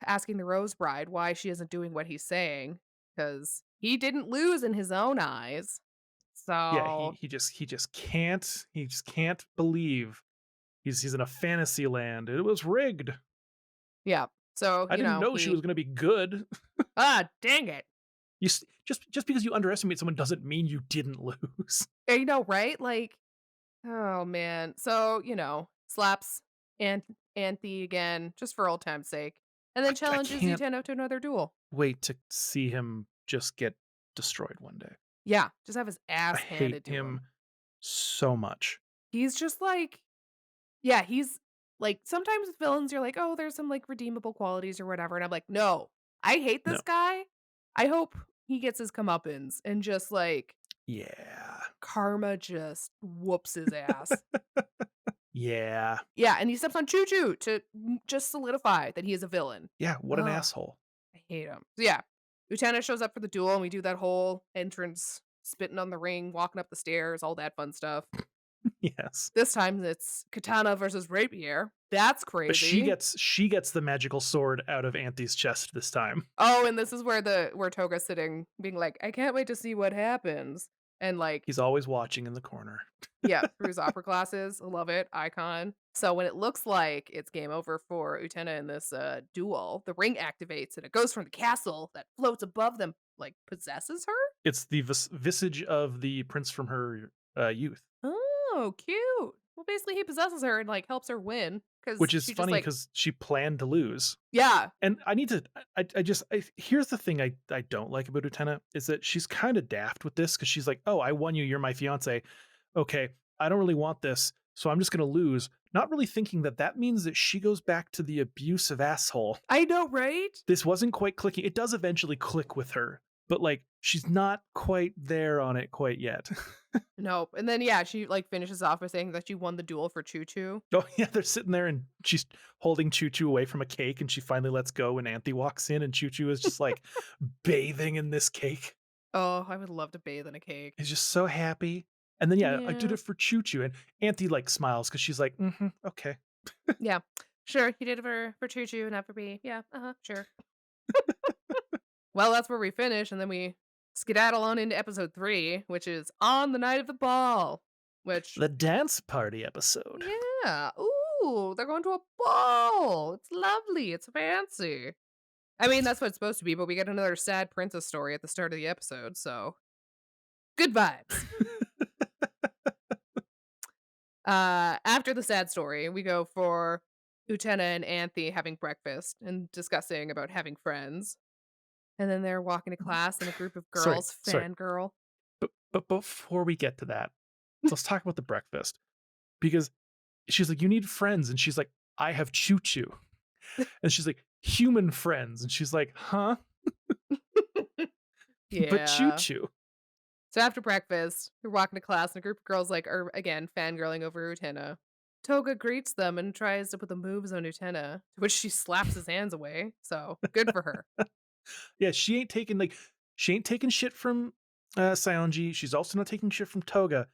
asking the Rose Bride why she isn't doing what he's saying because he didn't lose in his own eyes. Yeah, So, he just can't believe he's in a fantasy land. It was rigged. yeah. So, I didn't know she was going to be good. dang it. Just because you underestimate someone doesn't mean you didn't lose. I know, right? Like, oh man. So, slaps Anthe again, just for old time's sake. And then I challenges can't Uteno to another duel. wait to see him just get destroyed one day. Yeah, just have his I ass hate handed to him him. so much. He's just like yeah, he's like sometimes with villains you're like, "Oh, there's some like redeemable qualities or whatever." And I'm like, "No. I hate No. this guy. I hope he gets his comeuppance and just like Yeah. karma just whoops his ass." Yeah. Yeah, and he steps on Choo Choo to just solidify that he is a villain. Yeah. What an Ugh, asshole. I hate him. So yeah, Utena shows up for the duel, and we do that whole entrance, spitting on the ring, walking up the stairs, all that fun stuff. Yes. This time it's katana versus rapier. That's But she crazy. gets she gets the magical sword out of Auntie's chest this time. Oh, and this is where Toga's sitting being like, "I can't wait to see what happens." And, like, He's always watching in the corner. yeah, through his opera glasses. Love it, icon. So when it looks like it's game over for Utena in this, duel, the ring activates and it goes from the castle that floats above them, like, possesses her? It's the visage of the prince from her youth, Oh, cute. Well, basically, he possesses her and, like, helps her win because which is she just, funny like because she planned to lose. yeah. And I need to here's the thing I don't like about Utena is that she's kind of daft with this because she's like, "Oh, I won you. You're my fiance. Okay, I don't really want this, so I'm just gonna lose." Not really thinking that that means that she goes back to the abusive asshole. I know, right? This wasn't quite clicking. It does eventually click with her, but like she's not quite there on it quite yet. Nope, and then, yeah, she, like, finishes off by saying that she won the duel for Choo Choo. Oh yeah, they're sitting there and she's holding Choo Choo away from a cake, and she finally lets go when Anthe walks in, and Choo Choo is just like bathing in this cake. Oh, I would love to bathe in a cake. He's just so happy. And then yeah, I did Yeah. it for Choo Choo, and Anthe like smiles because she's like, okay. Yeah. Sure, you did it for Choo Choo, not for me. Yeah, uh-huh, sure. Well, that's where we finish, and then we skedaddle on into episode 3, which is On the Night of the Ball, which The dance party episode. yeah, ooh, they're going to a ball. It's lovely, it's fancy. I mean, that's what it's supposed to be, but we get another sad princess story at the start of the episode, so good vibes. After the sad story, we go for Utena and Anthe having breakfast and discussing about having friends. And then they're walking to class and a group of sorry, girls sorry. fangirl. But before we get to that, let's talk about the breakfast. Because she's like, "You need friends." And she's like, "I have Choo Choo." And she's like, "Human friends." And she's like, "Huh?" But Choo Yeah. Choo. So after breakfast, we're walking to class and a group of girls like are again fangirling over Utena. Toga greets them and tries to put the moves on Utena, to which she slaps his hands away. So good for her. Yeah, she ain't taking shit from Saionji. She's also not taking shit from Toga.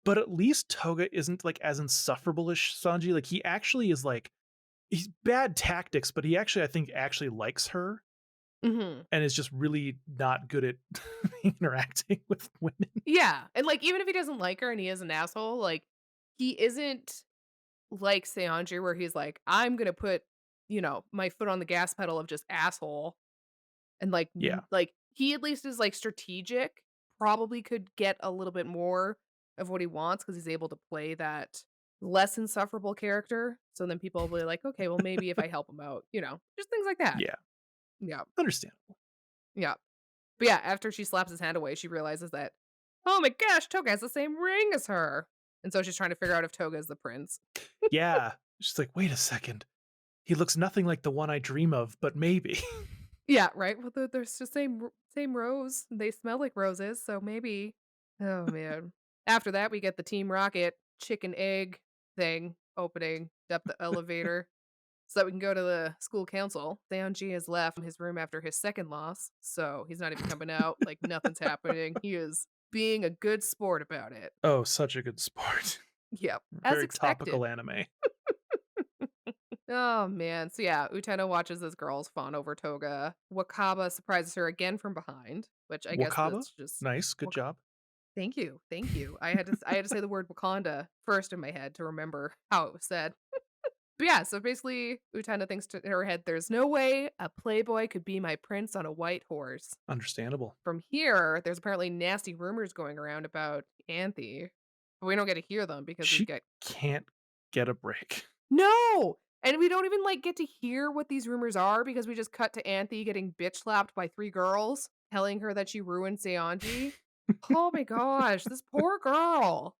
But at least Toga isn't like as insufferable as Sanji. Like he actually is like he's bad tactics, but he actually I think actually likes her Hmm. and is just really not good at interacting with women. Yeah. And like even if he doesn't like her and he is an asshole, like he isn't like Seonji where he's like, I'm gonna put, my foot on the gas pedal of just asshole. And, like, Yeah. like, he at least is, like, strategic, probably could get a little bit more of what he wants because he's able to play that less insufferable character, so then people will be like, "Okay, well, maybe if I help him out," just things like that. Yeah. Yeah, Understandable. yeah. But, yeah, after she slaps his hand away, she realizes that, "Oh my gosh, Toga has the same ring as her," and so she's trying to figure out if Toga is the prince. Yeah. She's like, "Wait a second. He looks nothing like the one I dream of, but maybe." Yeah, right? Well, there's the same rose, they smell like roses, so maybe oh, man. After that, we get the Team Rocket chicken egg thing opening up the elevator so that we can go to the school council. Seonji has left his room after his second loss, so he's not even coming out, like, nothing's happening. He is being a good sport about it. Oh, such a good sport. Yep, as Very topical expected. anime. Oh, man. So, yeah, Utena watches as girls fawn over Toga. Wakaba surprises her again from behind, which I guess Wakaba? that's just Nice, good Wak job. Thank you, thank you. I had to say the word Wakanda first in my head to remember how it was said. But, yeah, so basically, Utena thinks to in her head, "There's no way a playboy could be my prince on a white horse." Understandable. From here, there's apparently nasty rumors going around about Anthe, but we don't get to hear them because we She get can't get a break. no! And we don't even, like, get to hear what these rumors are because we just cut to Anthe getting bitch slapped by 3 girls, telling her that she ruined Seonji. Oh my gosh, this poor girl.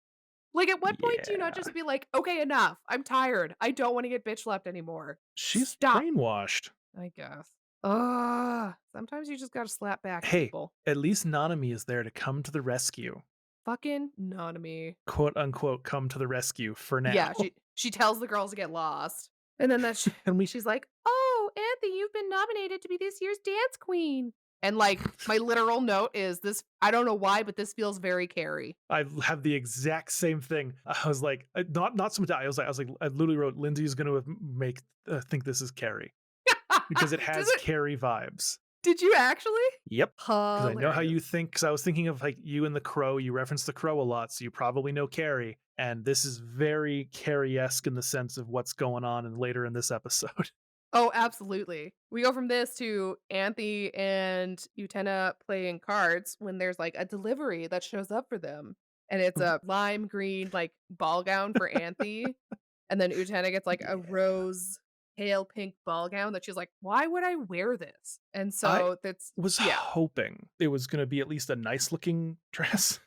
Like, at what point do you not Yeah. just be like, "Okay, enough. I'm tired. I don't wanna get bitch slapped anymore. She's Stop." brainwashed. I guess. Ugh. Sometimes you just gotta slap back at Hey, people. at least Nanami is there to come to the rescue. Fucking Nanami. Quote unquote come to the rescue for now. Yeah, she tells the girls to get lost. And then And we she's like, "Oh, Anthe, you've been nominated to be this year's dance queen." And, like, my literal note is this I don't know why, but this feels very Carrie. I have the exact same thing. I was like, not so much. I was like, I literally wrote, Lindsay's going to make think this is Carrie because it Does has it Carrie vibes. did you actually? Yep. Because I know how Hilarious. you think. Because I was thinking of like you and the Crow. You reference the Crow a lot, so you probably know Carrie. And this is very Carrie-esque in the sense of what's going on and later in this episode. Oh, absolutely. We go from this to Anthe and Utena playing cards when there's, like, a delivery that shows up for them, and it's a lime green, like, ball gown for Anthe, and then Utena gets, like, a Yeah. rose pale pink ball gown that she's like, "Why would I wear this?" And I so that's was yeah. hoping it was going to be at least a nice looking dress,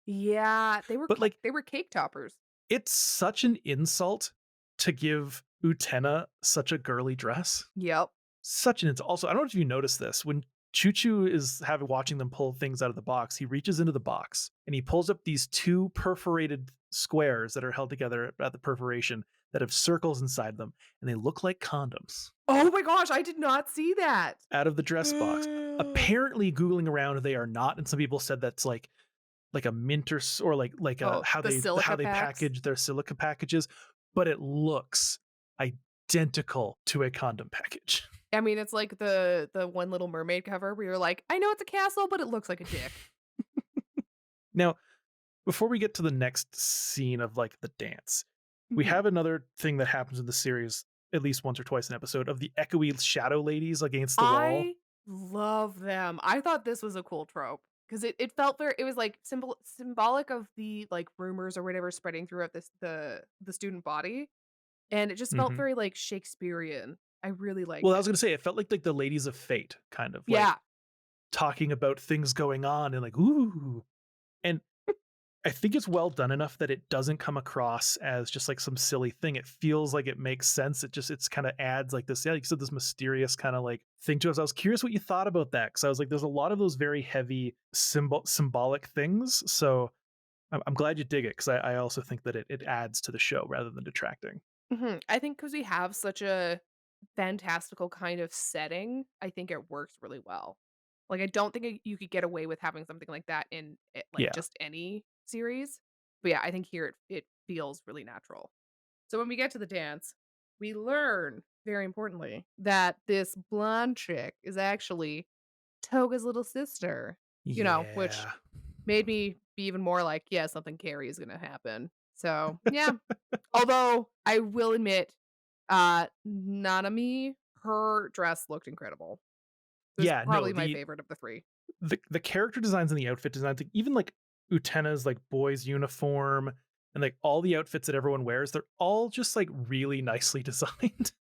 Yeah, but like they were cake toppers. it's such an insult to give Utena such a girly dress. Yep. Such an insult. Also, I don't know if you noticed this. When Choo Choo is having watching them pull things out of the box, he reaches into the box and he pulls up these two perforated squares that are held together at the perforation that have circles inside them, and they look like condoms Oh my gosh, I did not see that. out of the dress box. Apparently, googling around, they are not, and some people said that's like a mint or like a Oh, how the how silica they packs? package their silica packages, but it looks identical to a condom package. I mean, it's like the One Little Mermaid cover where you're like, "I know it's a castle, but it looks like a dick." Now, before we get to the next scene of like the dance, we Mhm. have another thing that happens in the series at least once or twice an episode of the echoey shadow ladies against the wall. I love them. I thought this was a cool trope because it felt very it was, like, symbolic of the, like, rumors or whatever spreading throughout the student body, and it just felt Mhm. very, like, Shakespearean. I really liked Well, I it. was gonna say it felt like the ladies of fate, kind of like Yeah. talking about things going on and like ooh, and I think it's well done enough that it doesn't come across as just like some silly thing. It feels like it makes sense. It's kind of adds like this, yeah, like you said, this mysterious kind of like thing to us. I was curious what you thought about that because I was like, there's a lot of those very heavy symbolic things. So I'm glad you dig it because I also think that it adds to the show rather than detracting. Mhm. I think because we have such a fantastical kind of setting, I think it works really well. Like, I don't think you could get away with having something like that in, like, Yeah. just any series. But, yeah, I think here it feels really natural. So when we get to the dance, we learn, very importantly, that this blonde chick is actually Toga's little sister, which Yeah. made me be even more like, "Yeah, something Carrie is gonna happen." So, yeah. Although, I will admit, Nanami, her dress looked incredible. It was Yeah. No, probably my favorite of the 3. the character designs and the outfit designs, like, even like Utena's like boys uniform and like all the outfits that everyone wears, they're all just like really nicely designed.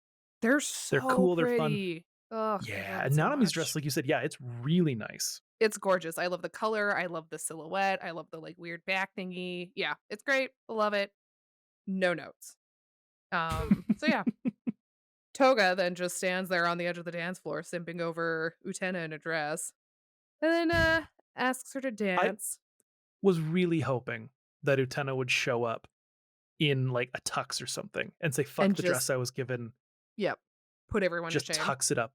They're They're so cool, they're fun. pretty. Ugh, I Yeah, love it and so Nanami's dress, much. like you said, yeah, it's really nice. It's gorgeous. I love the color, I love the silhouette, I love the, like, weird back thingy. Yeah, it's great. Love it. No notes. So yeah. Toga then just stands there on the edge of the dance floor simping over Utena in a dress, and then, asks her to I dance was really hoping that Utena would show up in like a tux or something and say, fuck and the dress just I was given, yep, put everyone to just shame. tux it up.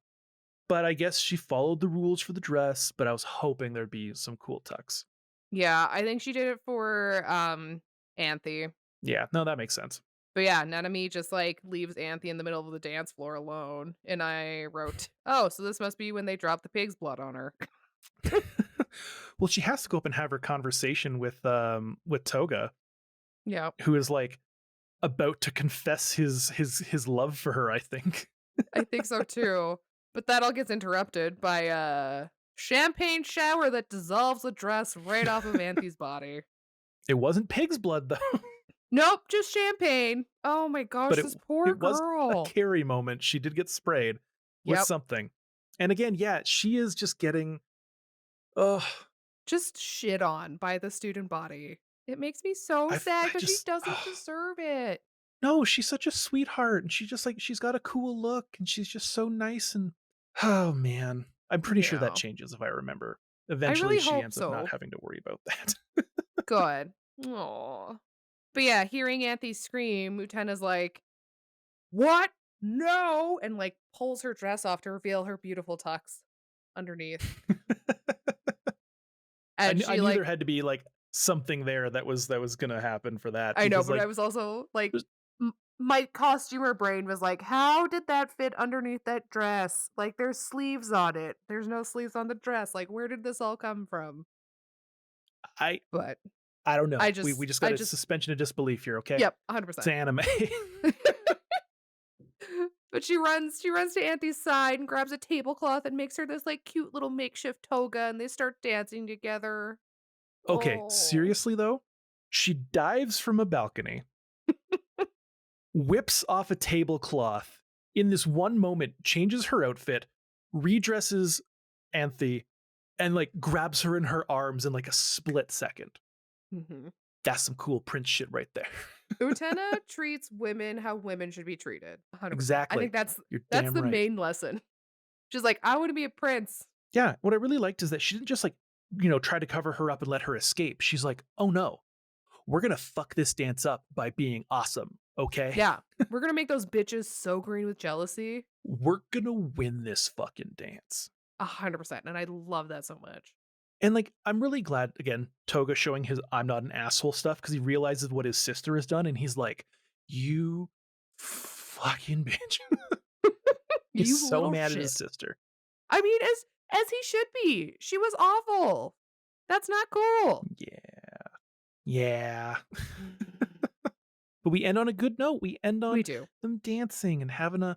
But I guess she followed the rules for the dress, but I was hoping there'd be some cool tux. Yeah, I think she did it for, Anthe. Yeah, no, that makes sense. But yeah, Nanami just, like, leaves Anthe in the middle of the dance floor alone, and I wrote, "Oh, so this must be when they drop the pig's blood on her." Well, she has to go up and have her conversation with Toga, Yep, who is like about to confess his love for her, I think. I think so too. But that all gets interrupted by a champagne shower that dissolves the dress right off of Anthe's body. It wasn't pig's blood though, Nope, just champagne. Oh my but gosh, this poor it was a girl. Carrie moment. She did get sprayed with Yep, something. And again, yeah, she is just getting oh, just shit on by the student body. It makes me so sad I because she just doesn't deserve it. no, she's such a sweetheart and she just like she's got a cool look and she's just so nice and oh man. I'm pretty sure that Yeah, changes if I remember. I Eventually really she hope ends up not so. having to worry about that. Good. Aw. But yeah, hearing Anthe scream, Utena's like, "What? No!" And, like, pulls her dress off to reveal her beautiful tux underneath. And I she, knew there like had to be, like, something there that was gonna happen for that I know, because, but I like, was also, like there's my costumer brain was like, "How did that fit underneath that dress? Like, there's sleeves on it. There's no sleeves on the dress. Like, where did this all come from?" I But I don't know. I We just just I got a just suspension of disbelief here, okay? Yep, It's 100%. anime. But she runs to Auntie's side and grabs a tablecloth and makes her this, like, cute little makeshift toga, and they start dancing together. Okay, Oh. seriously though, she dives from a balcony, whips off a tablecloth, in this one moment, changes her outfit, redresses Anthe, and like grabs her in her arms in like a split second. Mhm. That's some cool Prince shit right there. Utena treats women how women should be treated, 100%. I think Exactly. You're that's damn the right. main lesson. She's like, "I wanna be a prince." Yeah, what I really liked is that she didn't just like, try to cover her up and let her escape. She's like, "Oh no, we're going to fuck this dance up by being awesome, okay? Yeah. We're gonna make those bitches so green with jealousy. We're going to win this fucking dance." 100%, and I love that so much. And like, I'm really glad again, Toga showing his I'm not an asshole stuff because he realizes what his sister has done and he's like, "You fucking bitch." He's You so little mad at his shit. sister. I mean, as he should be. She was awful. That's not cool. Yeah. Yeah. But we end on a good note. We end We on do. them dancing and having a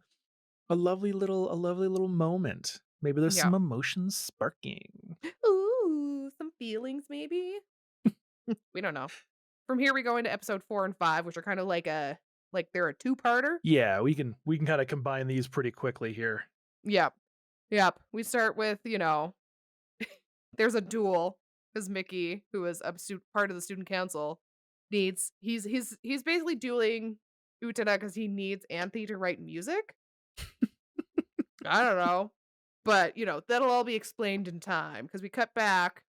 lovely little moment. Maybe there's Yeah. some emotions sparking. Ooh, some feelings maybe? We don't know. From here, we go into episode 4 and 5, which are kinda like they're a two-parter. Yeah, we can kind of combine these pretty quickly here. Yep. Yep. We start with, there's a duel because Mickey, who is part of the student council, he's basically dueling Utena because he needs Anthe to write music. I don't know. But, that'll all be explained in time because we cut back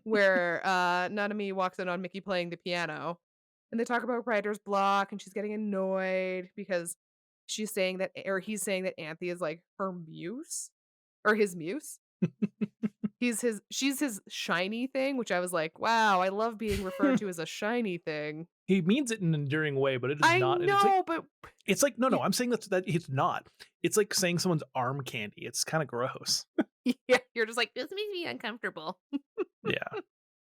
where, Nanami walks in on Mickey playing the piano, and they talk about writer's block, and she's getting annoyed because he's saying that Anthe is, like, her muse or his muse. She's his shiny thing, which I was like, "Wow, I love being referred to as a shiny thing." He means it in an endearing way, but it is I not. And it's like know, but no, y I'm saying that it's not. It's like saying someone's arm candy. It's kind of gross. yeah, you're just like, "This makes me uncomfortable." Yeah.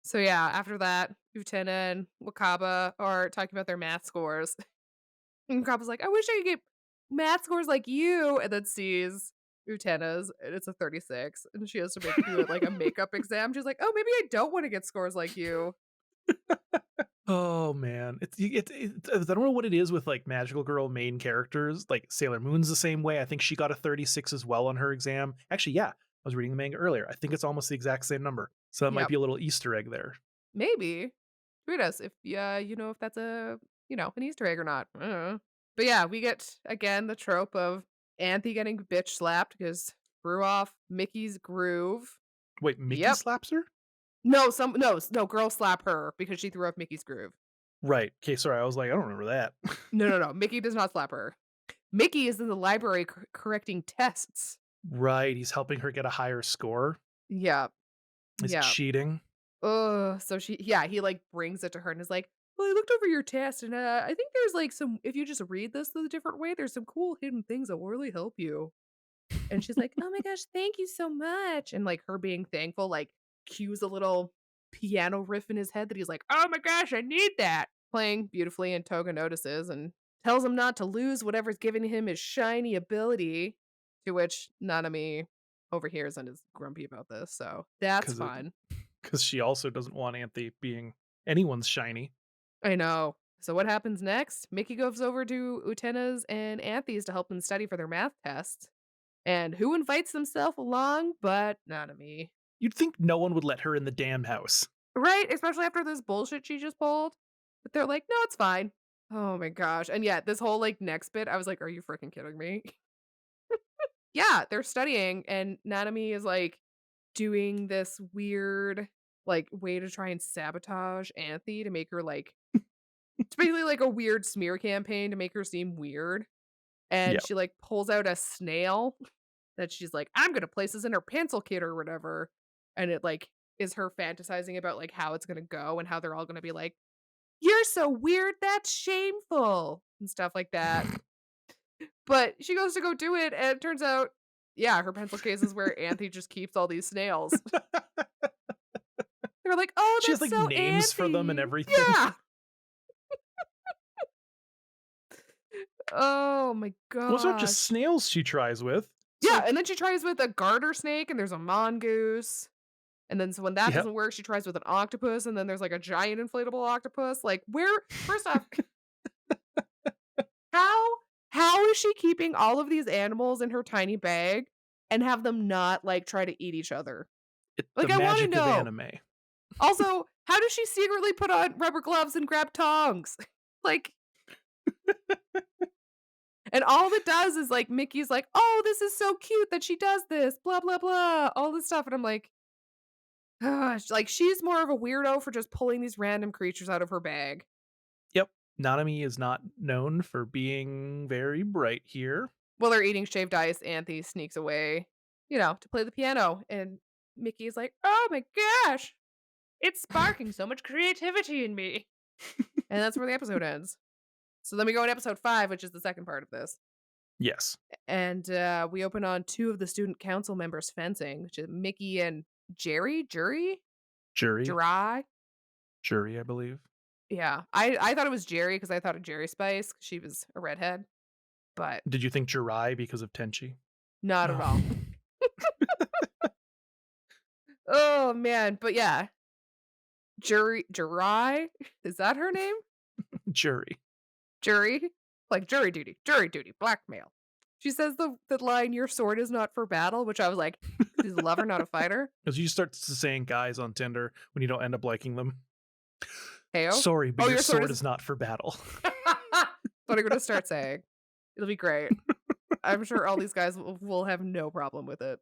So, yeah, after that, Utena and Wakaba are talking about their math scores. And Wakaba's like, "I wish I could get math scores like you," and then sees Utena's, and it's a 36, and she has to do, like, a makeup exam. She's like, "Oh, maybe I don't wanna get scores like you." Oh man, I don't know what it is with like magical girl main characters. Like Sailor Moon's the same way. I think she got a 36 as well on her exam. Actually, yeah, I was reading the manga earlier. I think it's almost the exact same number. So that might Yep. be a little Easter egg there. Maybe. Tweet us if you know if that's an Easter egg or not. I don't know. But yeah, we get again the trope of Anthe getting bitch slapped because threw off Mickey's groove. Wait, Mickey Yep. slaps her? No, girl slap her because she threw off Mickey's groove. Right. Okay, sorry. I was like, I don't remember that. No. Mickey does not slap her. Mickey is in the library correcting tests. Right. He's helping her get a higher score. Yep. Is Yep. cheating. Ugh, so he, like, brings it to her and is like, "Well, I looked over your test, and, I think there's, like, some if you just read this a different way, there's some cool hidden things that will really help you." And she's like, "Oh my gosh, thank you so much." And, like, her being thankful, like, cues a little piano riff in his head that he's like, "Oh my gosh, I need that." Playing beautifully, and Toga notices and tells him not to lose whatever's giving him his shiny ability, to which Nanami overhears and is grumpy about this, so that's Because fun. because she also doesn't want Anthe being anyone's shiny. I know. So what happens next? Mickey goes over to Utena's and Anthe's to help them study for their math tests. And who invites themselves along but Nanami? You'd think no one would let her in the damn house. Right? Especially after this bullshit she just pulled. But they're like, no, it's fine. Oh my gosh. And yeah, this whole like next bit, I was like, are you freaking kidding me? Yeah, they're studying and Nanami is like doing this weird like way to try and sabotage Anthe to make her like it's basically like a weird smear campaign to make her seem weird. And Yeah. she, like, pulls out a snail that she's like, "I'm gonna place this in her pencil kit or whatever." And it, like, is her fantasizing about, like, how it's gonna go and how they're all gonna be like, "You're so weird, that's shameful," and stuff like that. But she goes to go do it, and it turns out, yeah, her pencil case is where Anthe just keeps all these snails. They're like, "Oh, She has that's like so names for them and Anthe." everything. Yeah. Oh my Well, it's not just gosh. snails she tries with. It's Yeah, like, and then she tries with a garter snake, and there's a mongoose, and then so when that yep. doesn't work, she tries with an octopus, and then there's, like, a giant inflatable octopus, like, where first off, how how is she keeping all of these animals in her tiny bag and have them not, like, try to eat each other? The Like, I wanna magic of know. anime. Also, how does she secretly put on rubber gloves and grab tongs? Like, and all it does is, like, Mickey's like, "Oh, this is so cute that she does this, blah, blah, blah," all this stuff, and I'm like, gosh, like, she's more of a weirdo for just pulling these random creatures out of her bag. Yep. Nanami is not known for being very bright here. While they're eating shaved ice, Anthe sneaks away, to play the piano, and Mickey's like, "Oh my gosh, it's sparking so much creativity in me." And that's where the episode ends. So then we go in episode 5, which is the second part of this. Yes. And, we open on 2 of the student council members fencing, which is Mickey and Jerry? Jury? Jury. Jurai? Jury, I believe. Yeah. I thought it was Jerry because I thought of Jerry Spice 'cause she was a redhead, but Did you think Jirai because of Tenchi? not at No. all. Oh, man, but yeah. Jurai? Is that her name? Jury. Jury? Like jury duty, blackmail. She says the line, "Your sword is not for battle," which I was like, "She's a lover, not a fighter." Because you start saying guys on Tinder when you don't end up liking them. Heyo? Sorry, but Oh, your your sword sword is is not for battle. what I'm gonna start saying. It'll be great. I'm sure all these guys will have no problem with it.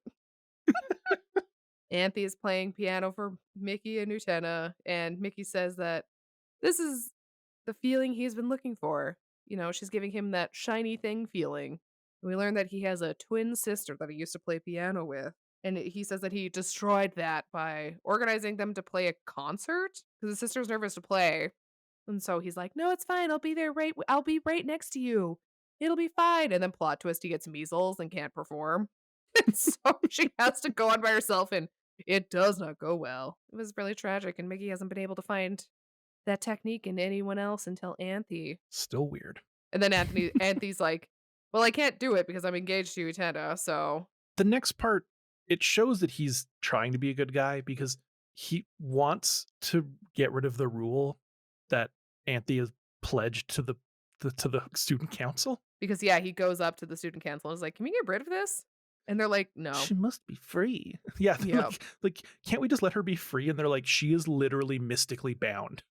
Anthe is playing piano for Mickey and Utena, and Mickey says that this is the feeling he's been looking for. She's giving him that shiny thing feeling. We learn that he has a twin sister that he used to play piano with. And he says that he destroyed that by organizing them to play a concert because his sister's nervous to play. And so he's like, "No, it's fine. I'll be right next to you. It'll be fine." And then plot twist, he gets measles and can't perform. And so she has to go on by herself and it does not go well. It was really tragic and Mickey hasn't been able to find that technique in anyone else until Anthe. Still weird. And then Anthe's like, "Well, I can't do it because I'm engaged to Utena, so." The next part, it shows that he's trying to be a good guy because he wants to get rid of the rule that Anthe has pledged to the student council. Because, yeah, he goes up to the student council and is like, "Can we get rid of this?" And they're like, "No." She must be free. Yeah, Yep. like can't we just let her be free? And they're like, she is literally mystically bound.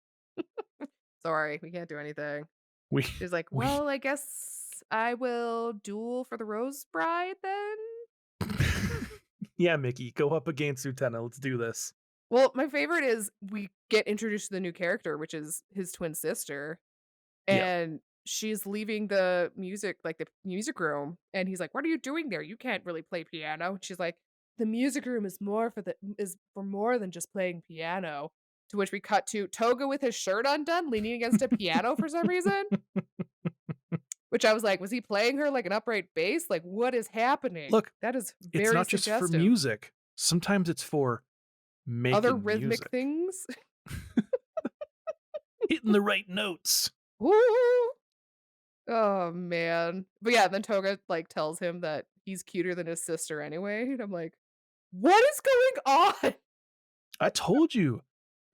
"Sorry, we can't do anything." We She's like, we "Well, I guess I will duel for the Rose Bride then?" yeah, Mickey, go up against Utena. Let's do this. Well, my favorite is we get introduced to the new character, which is his twin sister, Yeah. and she's leaving the music room, and he's like, "What are you doing there? You can't really play piano." And she's like, "The music room is for more than just playing piano." To which we cut to Toga with his shirt undone, leaning against a piano for some reason, which I was like, was he playing her like an upright bass? Like, what is happening? Look, That is it's very not just for suggestive. music. Sometimes it's for Other making rhythmic music. things? Hitting the right notes. Woo! Oh, man. But yeah, then Toga, like, tells him that he's cuter than his sister anyway, and I'm like, "What is going on?" I told you.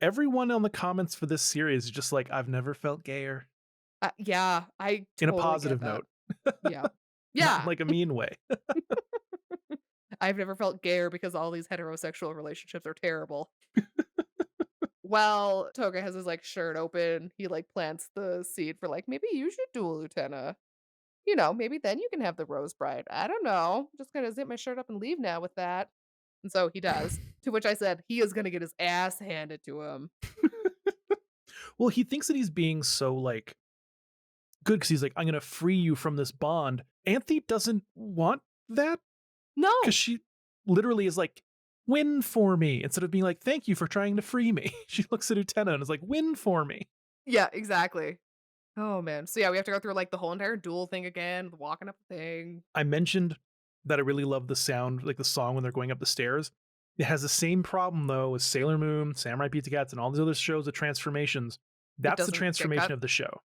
Everyone on the comments for this series is just like, I've never felt gayer. Yeah, I In a totally get positive that. note. Yeah. Not in Yeah. like a mean way. I've never felt gayer because all these heterosexual relationships are terrible. While Toga has his, like, shirt open, he, like, plants the seed for, like, "Maybe you should duel Lieutenant. Maybe then you can have the Rose Bride. I don't know. Just gonna zip my shirt up and leave now with that." And so he does, to which I said, he is gonna get his ass handed to him. Well, he thinks that he's being so like good because he's like, I'm gonna free you from this bond. Anthe doesn't want that because No. she literally is like, win for me, instead of being like, thank you for trying to free me. She looks at Utena and is like, win for me. Yeah, exactly. Oh, man. So, yeah, we have to go through, like, the whole entire duel thing again, the walking up the thing. I mentioned that I really love the sound, like the song when they're going up the stairs. It has the same problem though as Sailor Moon, Samurai Pizza Cats, and all these other shows with transformations. It That's the doesn't get cut. transformation of the show.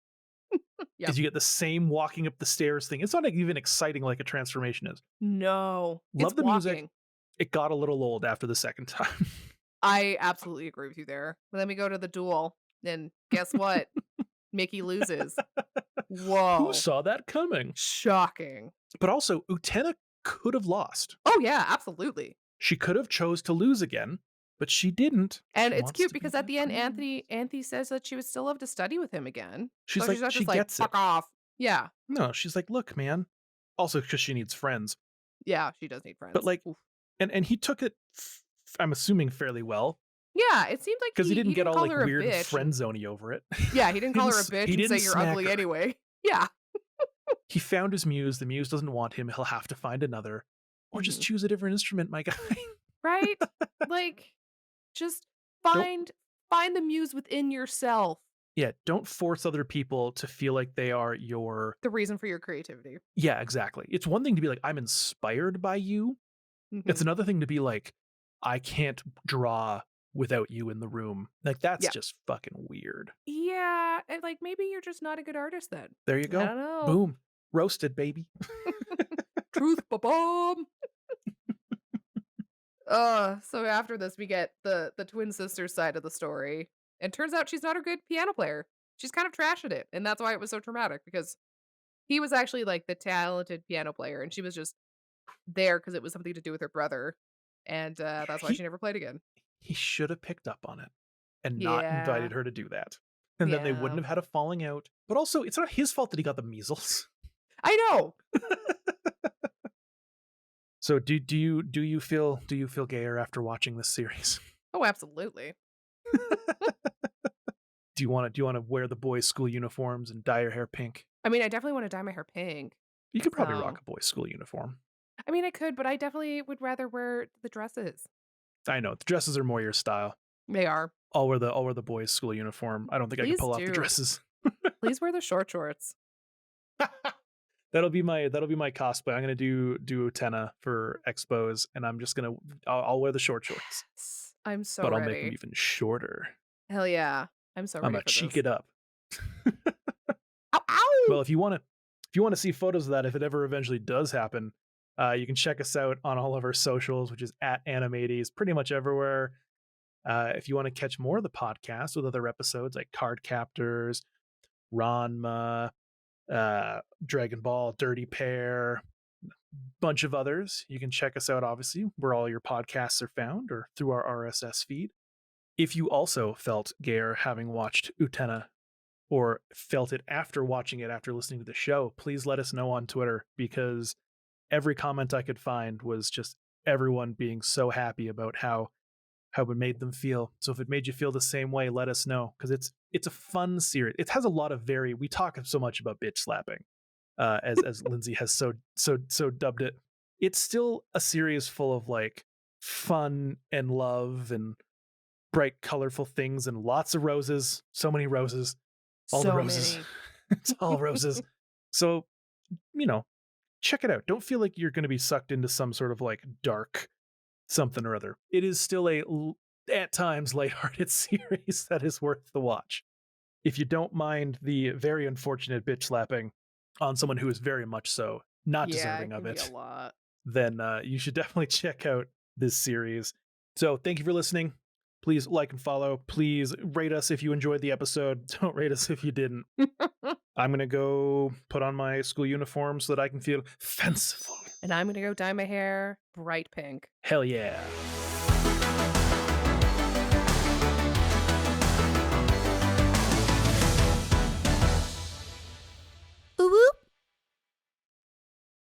Yep. Is you get the same walking up the stairs thing. It's not even exciting like a transformation is. No. It's Love the music. walking. It got a little old after the second time. I absolutely agree with you there. But then we go to the duel, and guess what? Mickey loses. Who Whoa. saw that coming? Shocking. But also, Utena could have lost. Oh, yeah, absolutely. She could have chose to lose again, but she didn't. And She it's wants cute to be because at that the end, prince. Anthony says that she would still love to study with him again. She's So like, she's not she just like, gets it. fuck off. Yeah. No, she's like, look, man. Also, because she needs friends. Yeah, she does need But friends. like, Oof. and he took it, I'm assuming, fairly well, Yeah, it seemed like because he didn't he get didn't all call like her a weird bitch. friend zoney over it. Yeah, he didn't call her a bitch He and say didn't you're smack ugly her. anyway. Yeah. He found his muse. The muse doesn't want him. He'll have to find another, or just Mhm. choose a different instrument, my guy. Right? Like, just Don't find the muse within yourself. Yeah, don't force other people to feel like they are your. The reason for your creativity. Yeah, exactly. It's one thing to be like, I'm inspired by you. It's Mhm. another thing to be like, I can't draw without you in the room. Like, that's Yeah. just fucking weird. Yeah, and, like, maybe you're just not a good artist then. There you I go. don't know. Boom. Roasted, baby. Truth ba-bomb. So after this, we get the twin sister side of the story, and turns out she's not a good piano player. She's kind of trash at it, and that's why it was so traumatic, because he was actually, like, the talented piano player, and she was just there because it was something to do with her brother, and, that's why she He never played again. he should have picked up on it and not Yeah. invited her to do that. And then they wouldn't Yeah. have had a falling out. But also, it's not his fault that he got the measles. I know! So do you feel gayer after watching this series? Oh, absolutely. Do you want to wear the boys' school uniforms and dye your hair pink? I mean, I definitely wanna dye my hair pink, You could probably so rock a boys' school uniform. I mean, I could, but I definitely would rather wear the dresses. I know the dresses are more your style. They are. I'll wear the boys' school uniform. I don't think I can Please pull off the do. dresses. Please wear the short shorts. That'll be my cosplay. I'm gonna do Utena for expos, and I'm just gonna I'll wear the short shorts, Yes. I'm so but I'll make them ready. even shorter. Hell yeah. I'm so I'm ready gonna for cheek this. it up. Ow, ow! Well, if you wanna see photos of that, if it ever eventually does happen, you can check us out on all of our socials, which is at Animates, pretty much everywhere. If you want to catch more of the podcast with other episodes like Card Captors, Ranma, Dragon Ball, Dirty Pair, bunch of others, you can check us out, obviously, where all your podcasts are found or through our RSS feed. If you also felt gayer having watched Utena or felt it after watching it after listening to the show, please let us know on Twitter, because every comment I could find was just everyone being so happy about how it made them feel. So if it made you feel the same way, let us know, because it's a fun series. It has a lot of we talk so much about bitch slapping, as Lindsay has so dubbed it. It's still a series full of like fun and love and bright, colorful things and lots of roses. So many roses. All the So roses. many. It's all roses. So, check it out. Don't feel like you're going to be sucked into some sort of like dark something or other. It is still at times lighthearted series that is worth the watch. If you don't mind the very unfortunate bitch slapping on someone who is very much so not Yeah, deserving it of can be it, a lot. then you should definitely check out this series. So thank you for listening. Please like and follow. Please rate us if you enjoyed the episode. Don't rate us if you didn't. I'm going to go put on my school uniform so that I can feel fanciful. And I'm gonna go dye my hair bright pink. Hell yeah.